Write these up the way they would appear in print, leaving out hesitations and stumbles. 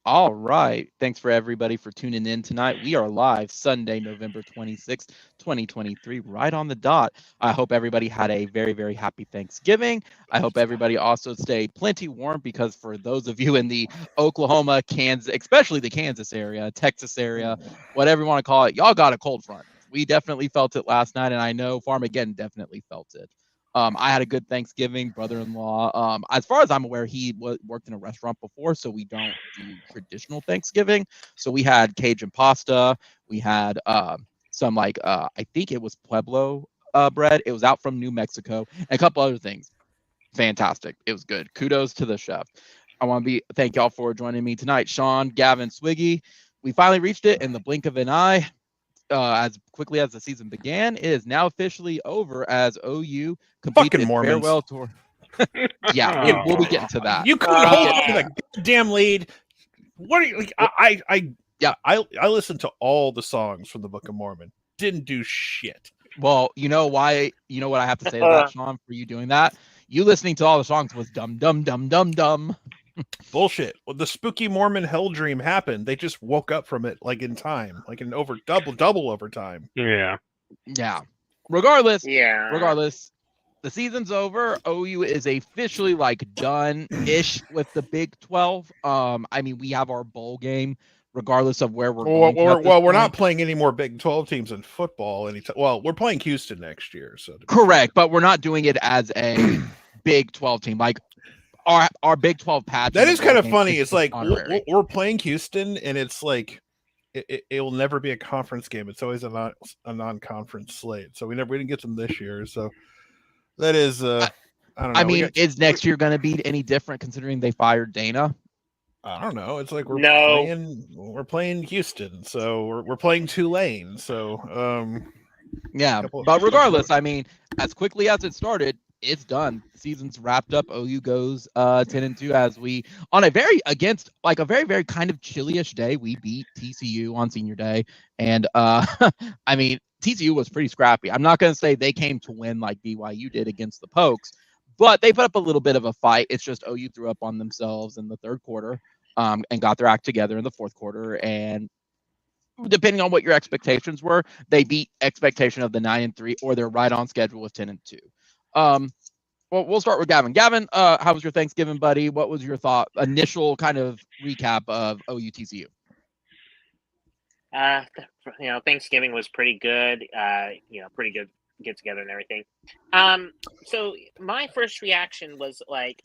All right. Thanks for everybody for tuning in tonight. We are live Sunday, November 26th, 2023, right on the dot. I hope everybody had a very, very happy Thanksgiving. I hope everybody also stayed plenty warm because for those of you in the Oklahoma, Kansas, especially the Kansas area, Texas area, whatever you want to call it, y'all got a cold front. We definitely felt it last night, and I know Farmageddon definitely felt it. I had a good Thanksgiving. Brother-in-law, as far as I'm aware, he worked in a restaurant before, so we don't do traditional Thanksgiving. So we had Cajun pasta. We had some I think it was Pueblo bread. It was out from New Mexico, and a couple other things. Fantastic. It was good. Kudos to the chef. I want to thank y'all for joining me tonight. Sean, Gavin, Swiggy. We finally reached it in the blink of an eye. As quickly as the season began, it is now officially over as OU completed farewell tour. Yeah, we'll be getting to that. You couldn't hold up to the goddamn lead. What are you like? I listened to all the songs from the Book of Mormon. Didn't do shit. Well, you know why? You know what I have to say to that, Sean, for you doing that? You listening to all the songs was dumb, dumb, dumb, dumb, dumb. Bullshit. Well, the spooky Mormon hell dream happened. They just woke up from it like in time, like in double overtime. Yeah. Regardless, the season's over. OU is officially done-ish with the Big 12. I mean, we have our bowl game, regardless of where we're going. We're not playing any more Big 12 teams in football. We're playing Houston next year. So correct, but we're not doing it as a Big 12 team. Like our Big 12 patch. That is kind of funny. It's like we're playing Houston, and it's like it will never be a conference game. It's always a non-conference slate. So we didn't get them this year. So that is I don't know. I mean, is next year going to be any different considering they fired Dana? I don't know. It's like we're playing Houston, so we're playing Tulane. So yeah, but regardless, I mean, as quickly as it started, it's done. The season's wrapped up. OU goes 10-2 as we on a very very kind of chilly-ish day. We beat TCU on senior day, and I mean TCU was pretty scrappy. I'm not going to say they came to win like BYU did against the Pokes, but they put up a little bit of a fight. It's just OU threw up on themselves in the third quarter, and got their act together in the fourth quarter. And depending on what your expectations were, they beat expectation of the 9-3, or they're right on schedule with 10-2. Well, we'll start with Gavin. Gavin, how was your Thanksgiving, buddy? What was your initial kind of recap of OU TCU? Thanksgiving was pretty good. Pretty good get together and everything. So my first reaction was like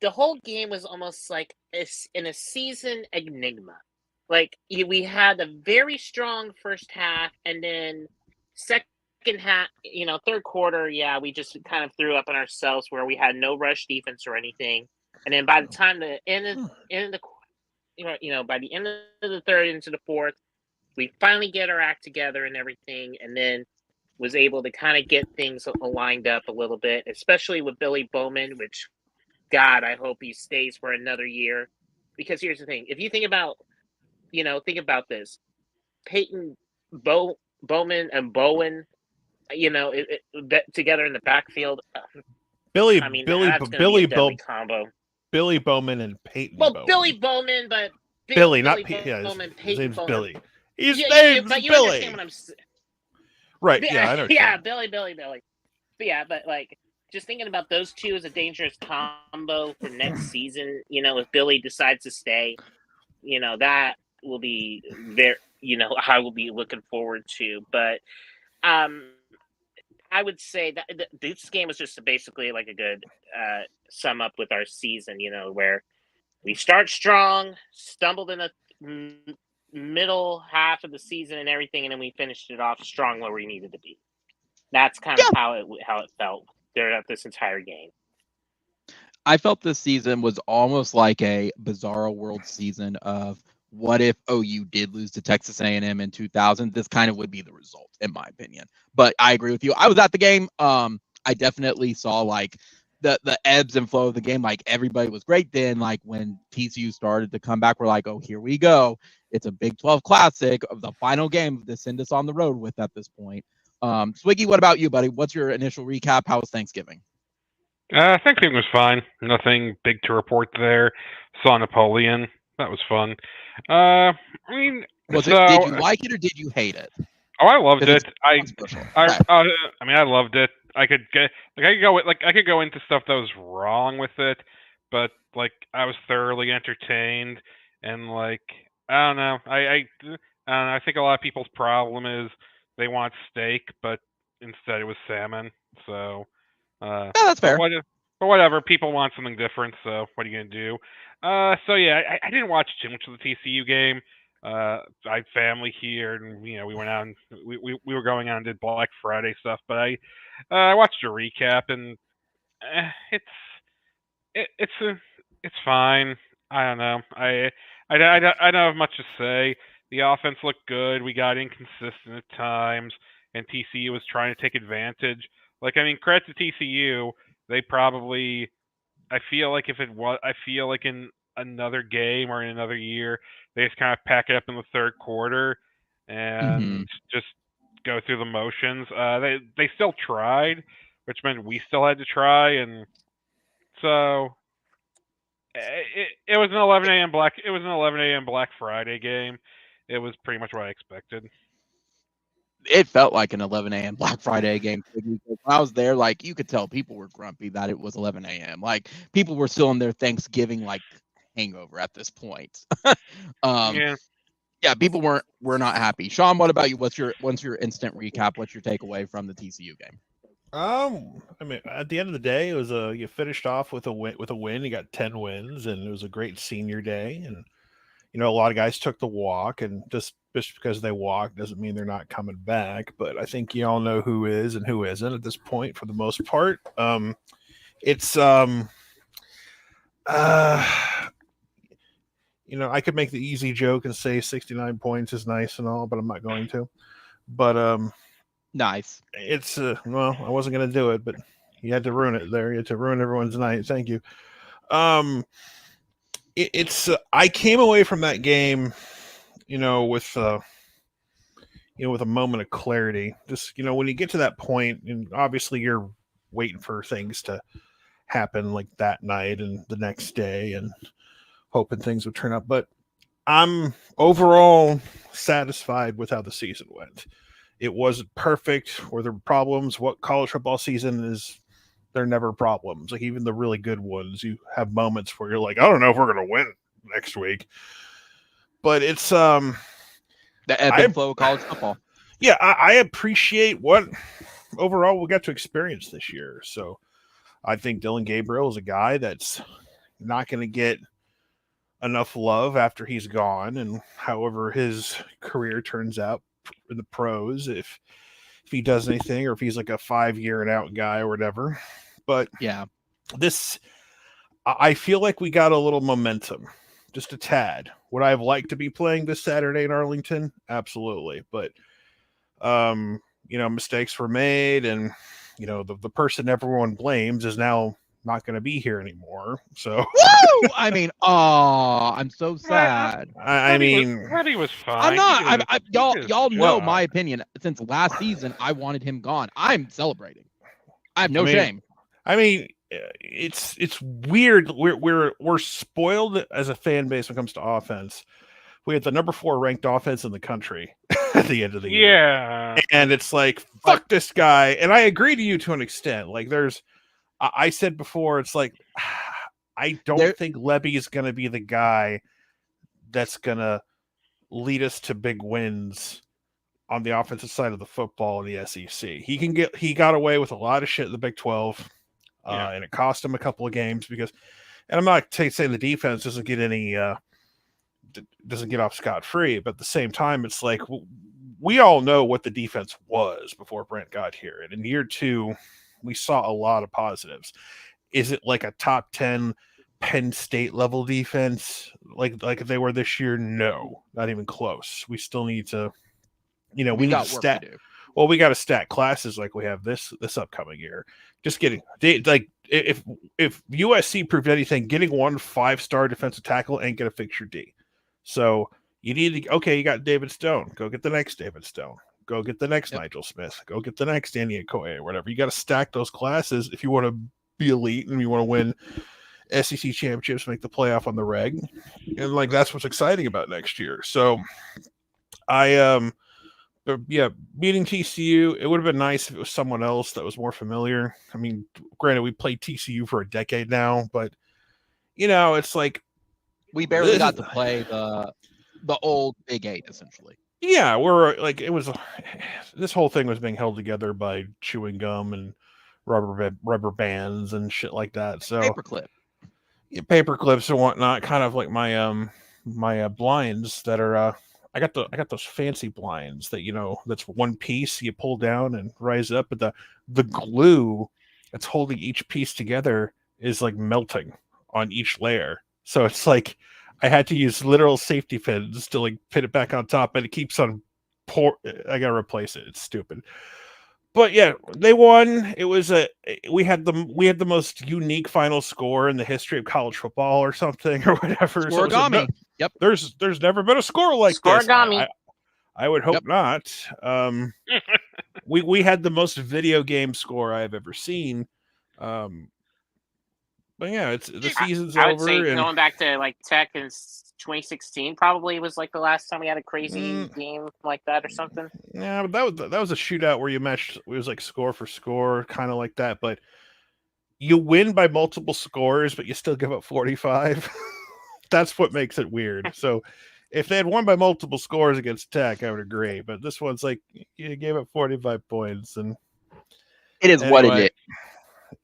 the whole game was almost like in a season enigma. Like we had a very strong first half, and then second half, third quarter, we just kind of threw up on ourselves where we had no rush defense or anything. And then by the time by the end of the third into the fourth, we finally get our act together and everything, and then was able to kind of get things lined up a little bit, especially with Billy Bowman, which, God, I hope he stays for another year. Because here's the thing. If you think about this. Peyton, Bowman, and Bowen, together in the backfield. Billy combo. Billy Bowman and Peyton. Well, Bowman. Billy Bowman, but Billy, not Peyton. Bowman, his name's Bowman. Billy. His name's but you Billy. understand what I'm saying. Right, yeah, I know. Yeah, Billy. But like, just thinking about those two as a dangerous combo for next season, if Billy decides to stay, that will be very, I will be looking forward to. But I would say that this game was just basically like a good sum up with our season, where we start strong, stumbled in the middle half of the season and everything, and then we finished it off strong where we needed to be. That's kind of how it felt throughout this entire game. I felt this season was almost like a bizarro world season of what if OU did lose to Texas A&M in 2000? This kind of would be the result, in my opinion. But I agree with you. I was at the game. I definitely saw like the ebbs and flow of the game. Like everybody was great. Then like when TCU started to come back, we're like, oh, here we go. It's a Big 12 classic of the final game to send us on the road with at this point. Swiggy, what about you, buddy? What's your initial recap? How was Thanksgiving? Thanksgiving was fine. Nothing big to report there. Saw Napoleon. That was fun. I mean, Did you like it or did you hate it? Oh, I loved it. I loved it. I could go into stuff that was wrong with it, but like I was thoroughly entertained, and like I don't know. I don't know. I think a lot of people's problem is they want steak, but instead it was salmon. So, yeah, that's fair. But whatever. People want something different. So what are you gonna do? So yeah, I didn't watch too much of the TCU game. I had family here, and we went out and we were going out and did Black Friday stuff. But I watched a recap, and it's fine. I don't know. I don't have much to say. The offense looked good. We got inconsistent at times, and TCU was trying to take advantage. Like, I mean, credit to TCU. They probably. I feel like in another game or in another year, they just kind of pack it up in the third quarter and just go through the motions. They still tried, which meant we still had to try, and so it was an 11 a.m. Black Friday game. It was pretty much what I expected. It felt like an 11 a.m. Black Friday game. When I was there, like, you could tell people were grumpy that it was 11 a.m. Like, people were still in their Thanksgiving like hangover at this point. Yeah, people were not happy. Sean, what about you? What's your instant recap? What's your takeaway from the TCU game? I mean, at the end of the day, it was you finished off with a win. You got 10 wins, and it was a great senior day. And a lot of guys took the walk, and just because they walk doesn't mean they're not coming back. But I think you all know who is and who isn't at this point for the most part. It's I could make the easy joke and say 69 points is nice and all, but I'm not going to. But nice. It's I wasn't going to do it, but you had to ruin it there. You had to ruin everyone's night. Thank you. I came away from that game, with with a moment of clarity. Just when you get to that point, and obviously you're waiting for things to happen like that night and the next day, and hoping things would turn up. But I'm overall satisfied with how the season went. It wasn't perfect. Were there problems? What college football season is? They're never problems. Like, even the really good ones, you have moments where you're like, I don't know if we're going to win next week. But it's the ebb and flow of college football. Yeah, I appreciate what overall we got to experience this year. So I think Dylan Gabriel is a guy that's not going to get enough love after he's gone, and however his career turns out in the pros, if he does anything, or if he's like a 5-year and out guy or whatever. But yeah, I feel like we got a little momentum, just a tad. Would I have liked to be playing this Saturday in Arlington? Absolutely. But, mistakes were made, and, the person everyone blames is now not going to be here anymore. So, woo! I mean, I'm so sad. Freddie was fine. I'm not. Y'all know my opinion. Since last season, I wanted him gone. I'm celebrating. I have no shame. I mean, it's weird. We're spoiled as a fan base when it comes to offense. We had the number 4 ranked offense in the country at the end of the year. Yeah, and it's like, fuck this guy. And I agree to you to an extent. Like, I said before, it's like, I don't think Lebby is going to be the guy that's going to lead us to big wins on the offensive side of the football in the SEC. He got away with a lot of shit in the Big 12, and it cost him a couple of games and I'm not saying the defense doesn't get off scot-free, but at the same time, it's like, we all know what the defense was before Brent got here. And in year 2, we saw a lot of positives. Is it like a top 10 Penn State level defense like they were this year? No, not even close. We still need to, we need to stat. Well, we got to stat classes like we have this upcoming year. Just getting like, if USC proved anything, getting 1 5-star defensive tackle ain't gonna fix your D. So you need to, you got David Stone. Go get the next David Stone. Go get the next Nigel Smith. Go get the next Danny Okoye or whatever. You got to stack those classes if you want to be elite and you want to win SEC championships, make the playoff on the reg, and like that's what's exciting about next year. So beating TCU, it would have been nice if it was someone else that was more familiar. I mean, granted, we played TCU for a decade now, but it's like we barely got to play the old Big 8 essentially. Yeah, this whole thing was being held together by chewing gum and rubber bands and shit like that. So paper clips and whatnot, kind of like my blinds that are I got those fancy blinds that that's one piece you pull down and rise up, but the glue that's holding each piece together is like melting on each layer. So it's like I had to use literal safety pins to like pin it back on top, and it keeps on I gotta replace it. It's stupid. But yeah, they won. It was we had the most unique final score in the history of college football or something or whatever. Scoregami. Yep. There's never been a score like this. I would hope not. We had the most video game score I've ever seen. But yeah, it's the season's over. I would say going back to like Tech in 2016 probably was like the last time we had a crazy game like that or something. Yeah, but that was a shootout where you matched. It was like score for score, kind of like that. But you win by multiple scores, but you still give up 45. That's what makes it weird. So if they had won by multiple scores against Tech, I would agree. But this one's like you gave up 45 points, and it is what it is.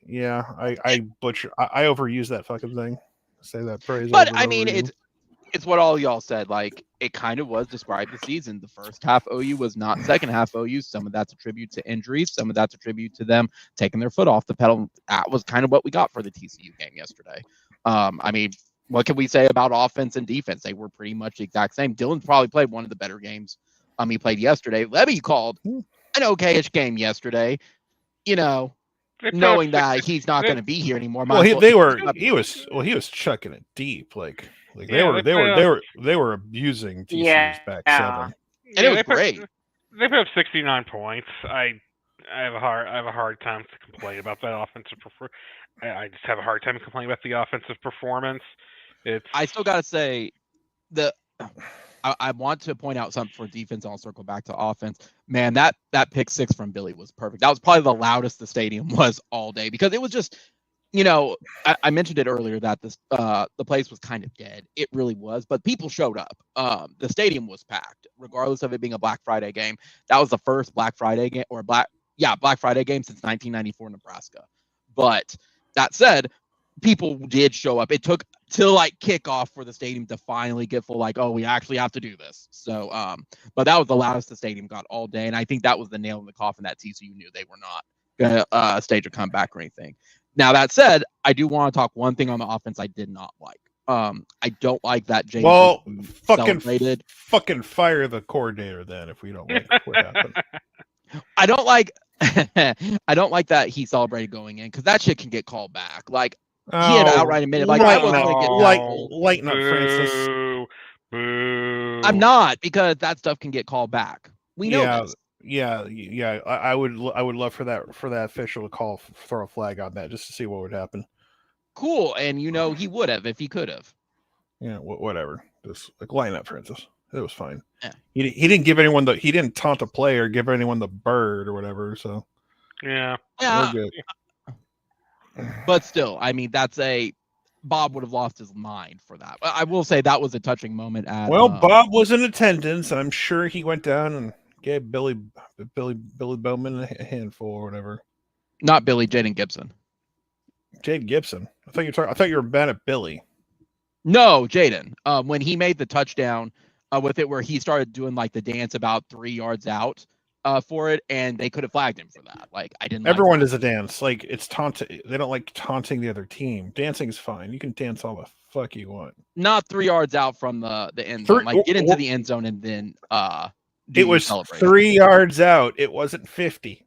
Yeah, I overuse that fucking thing. Say that phrase. But I mean, it's what all y'all said. Like, it kind of was described the season. The first half OU was not second half OU. Some of that's a tribute to injuries. Some of that's a tribute to them taking their foot off the pedal. That was kind of what we got for the TCU game yesterday. I mean, what can we say about offense and defense? They were pretty much the exact same. Dylan probably played one of the better games he played yesterday. Lebby called an okay-ish game yesterday. Knowing that he's not going to be here anymore. Well, he was chucking it deep. Like they were abusing TCU's back seven. And it was great. They put up 69 points. I have a hard time to complain about that offensive performance. I just have a hard time complaining about the offensive performance. I still got to say I want to point out something for defense. I'll circle back to offense. Man, that pick six from Billy was perfect. That was probably the loudest the stadium was all day because it was just, I mentioned it earlier that the place was kind of dead. It really was, but people showed up. The stadium was packed, regardless of it being a Black Friday game. That was the first Black Friday game Black Friday game since 1994 Nebraska. But that said, people did show up. It took till like kickoff for the stadium to finally get full, like, oh, we actually have to do this. So, but that was the loudest the stadium got all day. And I think that was the nail in the coffin that TCU knew they were not going to stage a comeback or anything. Now, that said, I do want to talk one thing on the offense I did not like. I don't like that James fucking fire the coordinator then if we don't like what happened. I don't like that he celebrated going in because that shit can get called back. Like, he had outright admitted, like, I wasn't going to get lighten up, Francis. Boo. I'm not, because that stuff can get called back. We know this. Yeah. I would love for that official to throw a flag on that just to see what would happen. Cool, and he would have if he could have. Yeah, whatever. Just like lighten up, Francis. It was fine. Yeah. He didn't give anyone he didn't taunt a player, give anyone the bird or whatever. So yeah, we're good. But still, I mean, Bob would have lost his mind for that. I will say that was a touching moment. Bob was in attendance, and I'm sure he went down and gave Billy Bowman a handful or whatever. Not Billy, Jaden Gibson. Jaden Gibson. I thought you were bad at Billy. No, Jaden. When he made the touchdown with it, where he started doing like the dance about 3 yards out for it, and they could have flagged him for that. Like, I didn't. Everyone does a dance. Like, it's taunting. They don't like taunting the other team. Dancing is fine. You can dance all the fuck you want. Not 3 yards out from the end zone. Like, get into the end zone and then it was 3 yards out. It wasn't 50.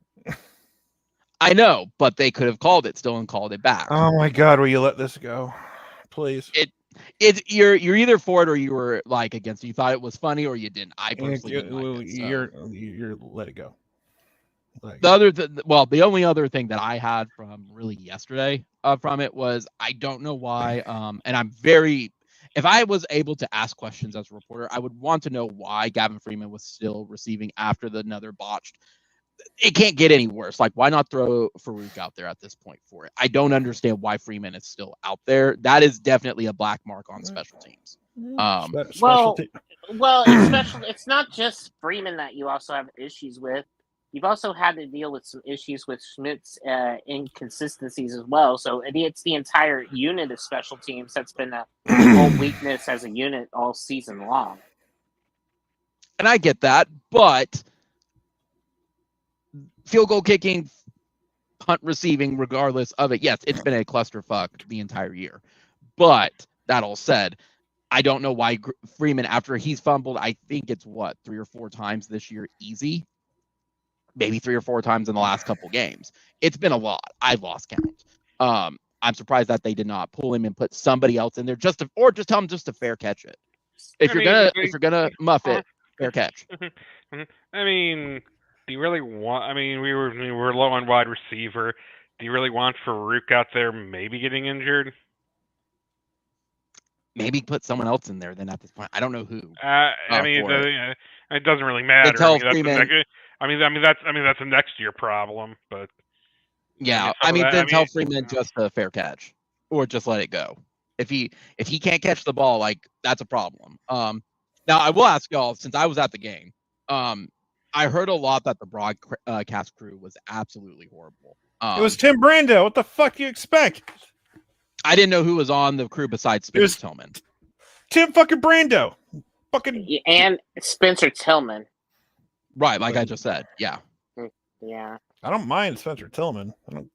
I know, but they could have called it still and called it back. Oh my God, will you let this go, please? You're either for it or you were like against it. You thought it was funny or you didn't. I personally didn't like it, so. You're let it go. Like, the only other thing that I had from really yesterday from it was I don't know why. And I'm very, if I was able to ask questions as a reporter, I would want to know why Gavin Freeman was still receiving after another botched. It can't get any worse. Like, why not throw Farouk out there at this point for it? I don't understand why Freeman is still out there. That is definitely a black mark on special teams. It's not just Freeman that you also have issues with. You've also had to deal with some issues with Schmidt's inconsistencies as well. So it's the entire unit of special teams that's been a whole weakness as a unit all season long. And I get that, but field goal kicking, punt receiving, regardless of it, yes, it's been a clusterfuck the entire year. But that all said, I don't know why Freeman, after he's fumbled, I think it's 3 or 4 times this year, easy. Maybe 3 or 4 times in the last couple games. It's been a lot. I've lost count. I'm surprised that they did not pull him and put somebody else in there or just tell him just to fair catch it. If you're gonna muff it, fair catch. I mean, do you really want? I mean, we were low on wide receiver. Do you really want Farouk out there maybe getting injured? Maybe put someone else in there then at this point. I don't know who. I mean, it doesn't really matter. I mean, that's a next year problem, but yeah, tell Freeman just a fair catch or just let it go. If he can't catch the ball, like, that's a problem. Now I will ask y'all, since I was at the game, I heard a lot that the broadcast crew was absolutely horrible. It was Tim Brando. What the fuck do you expect? I didn't know who was on the crew besides Spencer Tillman. Tim fucking Brando. And Spencer Tillman. Right, like I just said. Yeah. Yeah. I don't mind Spencer Tillman. I don't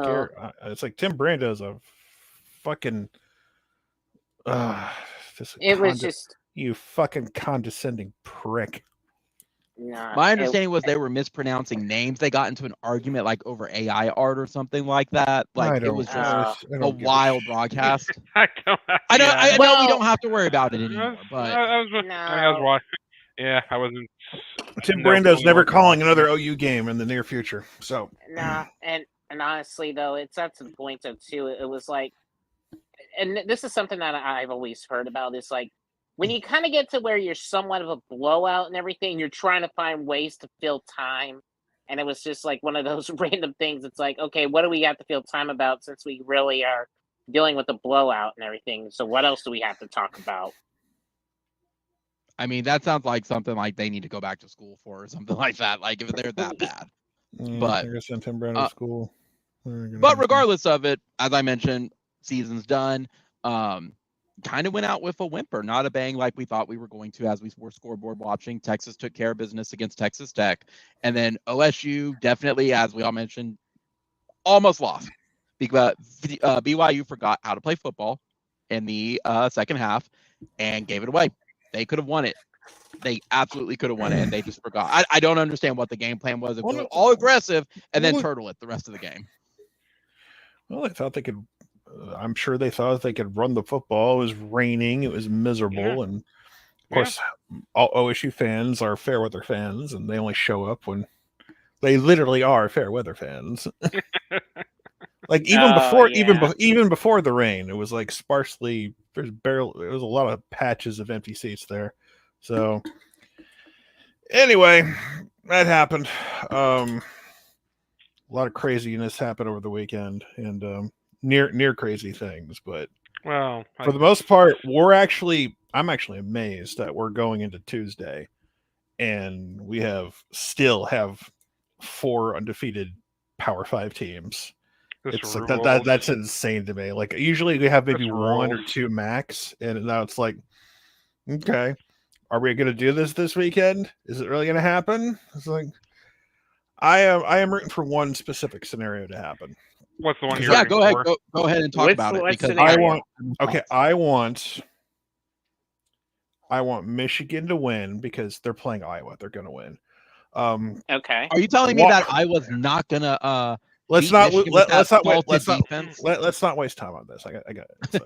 care. It's like Tim Brando's a fucking you fucking condescending prick. Nah, my understanding was they were mispronouncing names. They got into an argument like over AI art or something like that. Like, it was just a wild broadcast. I know we don't have to worry about it anymore. But I was watching. Yeah, I wasn't. Tim Brando's never calling another OU game in the near future. So and honestly though, it's at some point though too. It was like, and this is something that I've always heard about. Is like, when you kind of get to where you're somewhat of a blowout and everything, you're trying to find ways to fill time. And it was just like one of those random things. It's like, okay, what do we have to fill time about since we really are dealing with a blowout and everything? So what else do we have to talk about? I mean, that sounds like something like they need to go back to school for or something like that. Like, if they're that bad. But I guess Tim Brando to school. But regardless of it, as I mentioned, season's done. Kind of went out with a whimper, not a bang like we thought we were going to as we were scoreboard watching. Texas took care of business against Texas Tech. And then OSU definitely, as we all mentioned, almost lost because BYU forgot how to play football in the second half and gave it away. They could have won it. They absolutely could have won it, and they just forgot. I don't understand what the game plan was. It was all aggressive and then turtle it the rest of the game. Well, I thought they could. I'm sure they thought they could run the football. It was raining. It was miserable. And, of course, all OSU fans are fair weather fans, and they only show up when they literally are fair weather fans. Like, even before the rain, it was like sparsely. There was a lot of patches of empty seats there. So, anyway, that happened. A lot of craziness happened over the weekend, and near crazy things, but for the most part, I'm actually amazed that we're going into Tuesday and we still have 4 undefeated Power 5 teams. It's like that's insane to me. Like, usually we have maybe 1 or 2 max, and now it's like, okay, are we going to do this weekend? Is it really going to happen? It's like, I am rooting for one specific scenario to happen. What's the one you're go ahead. Go ahead and talk about it, because I want Michigan to win because they're playing Iowa. They're going to win. Okay. Are you telling me that Iowa's not going to let's not waste time on this. I got it. So,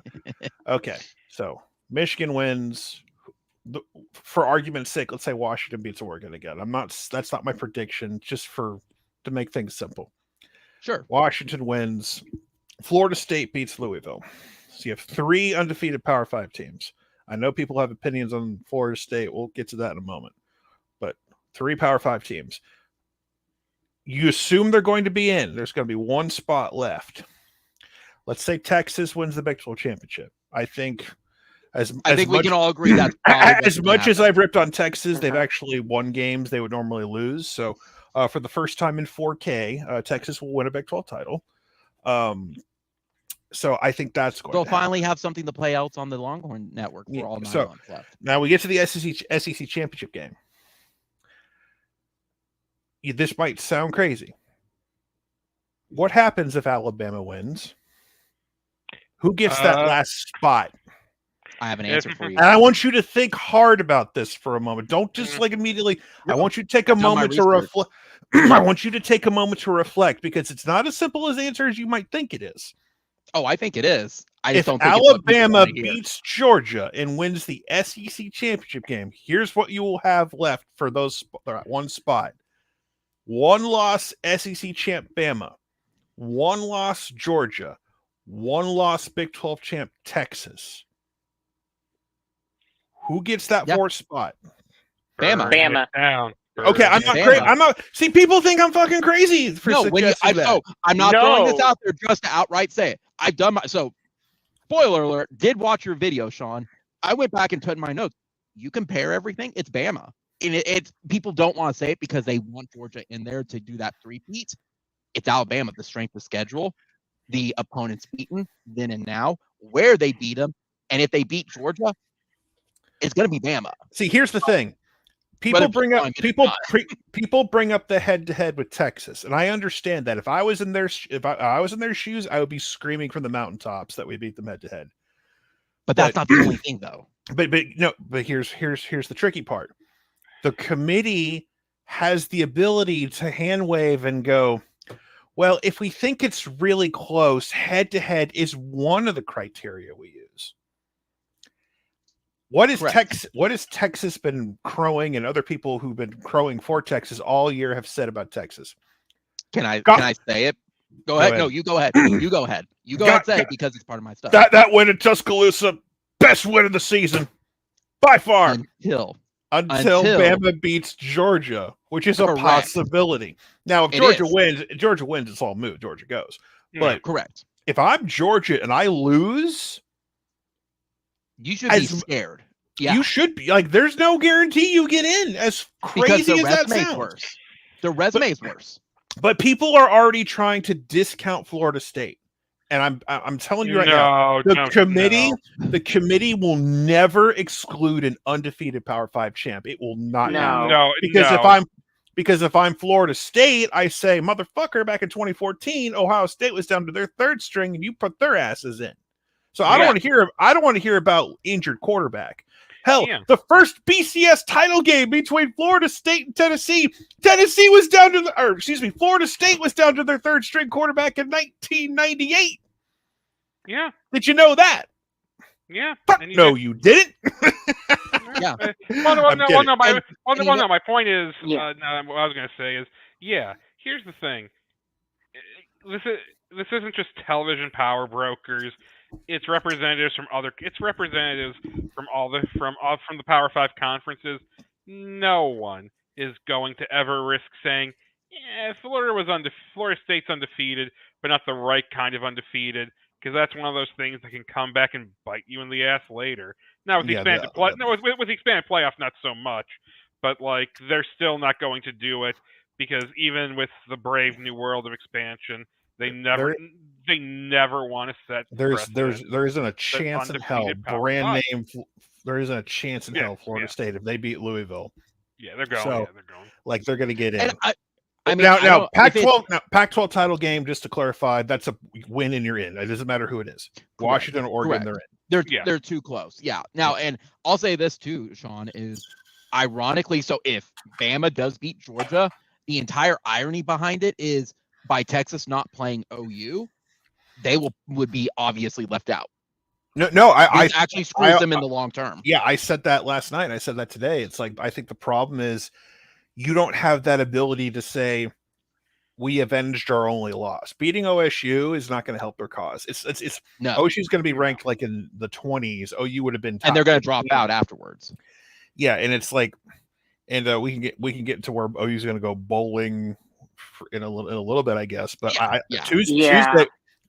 okay. So Michigan wins. for argument's sake, let's say Washington beats Oregon again. That's not my prediction, just to make things simple. Sure. Washington wins. Florida State beats Louisville. So you have 3 undefeated Power 5 teams. I know people have opinions on Florida State. We'll get to that in a moment. But 3 Power 5 teams. You assume they're going to be in. There's going to be 1 spot left. Let's say Texas wins the Big 12 championship. I think we can all agree that's as much as I've ripped on Texas, they've actually won games they would normally lose. So for the first time in 4K, Texas will win a Big 12 title. So I think that's going They'll to finally have something to play out on the Longhorn Network for all 9 months left. Now we get to the SEC championship game. This might sound crazy. What happens if Alabama wins? Who gets that last spot? I have an answer for you. And I want you to think hard about this for a moment. Don't just immediately. I want you to take a moment to reflect. I want you to take a moment to reflect, because it's not as simple as answer as you might think it is. Oh, I think it is. I just If don't think Alabama beats Georgia and wins the SEC championship game, here's what you will have left for those 1 spot. 1 loss SEC champ Bama, 1 loss Georgia, 1 loss Big 12 champ Texas. Who gets that 4th spot? Bama. Down. Okay, I'm not crazy. I'm not. See, people think I'm fucking crazy for suggesting that. I'm not throwing this out there just to outright say it. I've done spoiler alert. Did watch your video, Sean. I went back and took my notes. You compare everything. It's Bama, and it's people don't want to say it because they want Georgia in there to do that 3-peat. It's Alabama. The strength of schedule, the opponents beaten then and now, where they beat them, and if they beat Georgia, it's going to be Bama. See, here's the thing. People bring up the head-to-head with Texas, and I understand that. If I was in their shoes, I would be screaming from the mountaintops that we beat them head-to-head. But that's not the only thing, though. But here's the tricky part. The committee has the ability to hand wave and go, well, if we think it's really close, head-to-head is one of the criteria we use. What has Texas been crowing, and other people who've been crowing for Texas all year have said about Texas? Can I say it? Go ahead. No, you go ahead. You go ahead. You go ahead and say it, because it's part of my stuff. That win in Tuscaloosa, best win of the season by far. Until Bama beats Georgia, which is a possibility. Now, if Georgia wins, it's all moot. Georgia goes. But correct. If I'm Georgia and I lose, you should be scared. Yeah. You should be. There's no guarantee you get in, as crazy as that sounds. Worse. The resume is worse. But people are already trying to discount Florida State. And I'm telling you right now, the committee will never exclude an undefeated Power 5 champ. It will not. Because if I'm Florida State, I say, motherfucker, back in 2014, Ohio State was down to their 3rd string and you put their asses in. So I don't want to hear about injured quarterback. Hell, the first BCS title game between Florida State and Tennessee, Florida State was down to their 3rd string quarterback in 1998. Yeah. Did you know that? Yeah. No, you didn't. Yeah. My point is, what I was going to say is, here's the thing. This isn't just television power brokers. It's representatives from from the Power 5 conferences. No one is going to ever risk saying, Florida State's undefeated, but not the right kind of undefeated, because that's one of those things that can come back and bite you in the ass later. Now with the expanded with the expanded playoff, not so much, but they're still not going to do it, because even with the brave new world of expansion, they never want to set. There isn't a chance in hell. Brand name. There isn't a chance in hell. Florida State, if they beat Louisville. Yeah, they're going. They're going. They're going to get in. And now Pac-12 title game. Just to clarify, that's a win and you're in. It doesn't matter who it is. Washington or Oregon, they're in. They're too close. Yeah. Now, and I'll say this too, Sean, is ironically, so if Bama does beat Georgia, the entire irony behind it is, by Texas not playing OU, they would be obviously left out. No, I actually screws them in the long term. Yeah, I said that last night. I said that today. It's like I think the problem is you don't have that ability to say we avenged our only loss. Beating OSU is not going to help their cause. It's no. OSU's going to be ranked like in the 20s. OU would have been top and they're going to drop out afterwards. Yeah, and it's like, and we can get to where OU's going to go bowling in a little bit, I guess. But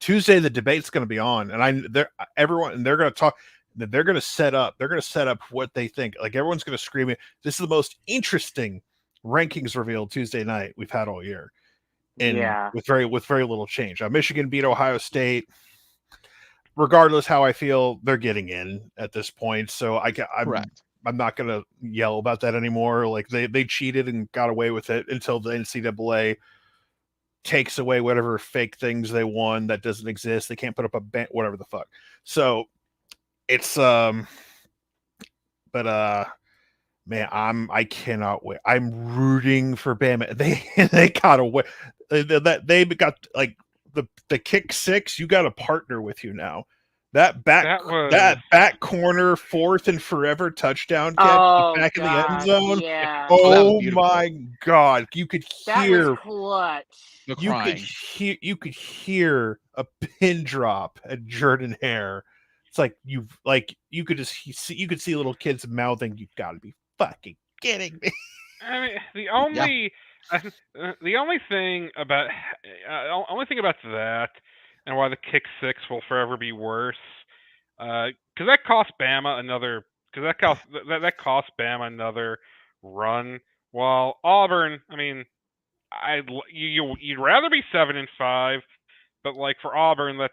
Tuesday the debate's going to be on, and they're going to talk. They're going to set up what they think. Like everyone's going to scream it. This is the most interesting rankings revealed Tuesday night we've had all year. And with very little change. Michigan beat Ohio State. Regardless how I feel, they're getting in at this point. So I'm not going to yell about that anymore. Like they cheated and got away with it until the NCAA takes away whatever fake things they won that doesn't exist. They can't put up a whatever the fuck. So it's man, I cannot wait. I'm rooting for Bama. They got away. They got like the kick six. You got a partner with you now. That back corner 4th and forever touchdown catch back in the end zone. Yeah. Oh my God! You could hear that was clutch. You could hear a pin drop at Jordan Hare. It's like you could see little kids mouthing, "You've got to be fucking kidding me." I mean, the only thing about that, and why the kick six will forever be worse, because that cost Bama another. Because that cost Bama another run. While Auburn, I mean, you'd rather be 7-5, but like for Auburn, that's.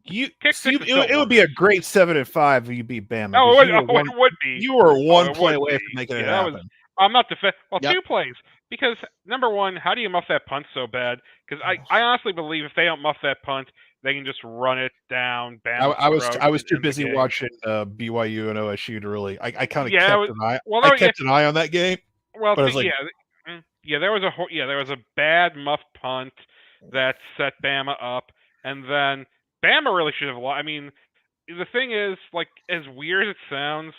It would be a great 7-5 if you beat Bama. Oh, it would be. You were one play away from making it happen. I'm not defending. Well, 2 plays. Because, number one, how do you muff that punt so bad? Because I honestly believe if they don't muff that punt, they can just run it down. I was too busy watching BYU and OSU to really. I kind of kept an eye. I kept an eye on that game. Well, there was a bad muff punt that set Bama up, and then Bama really should have lost. I mean, the thing is, like, as weird as it sounds,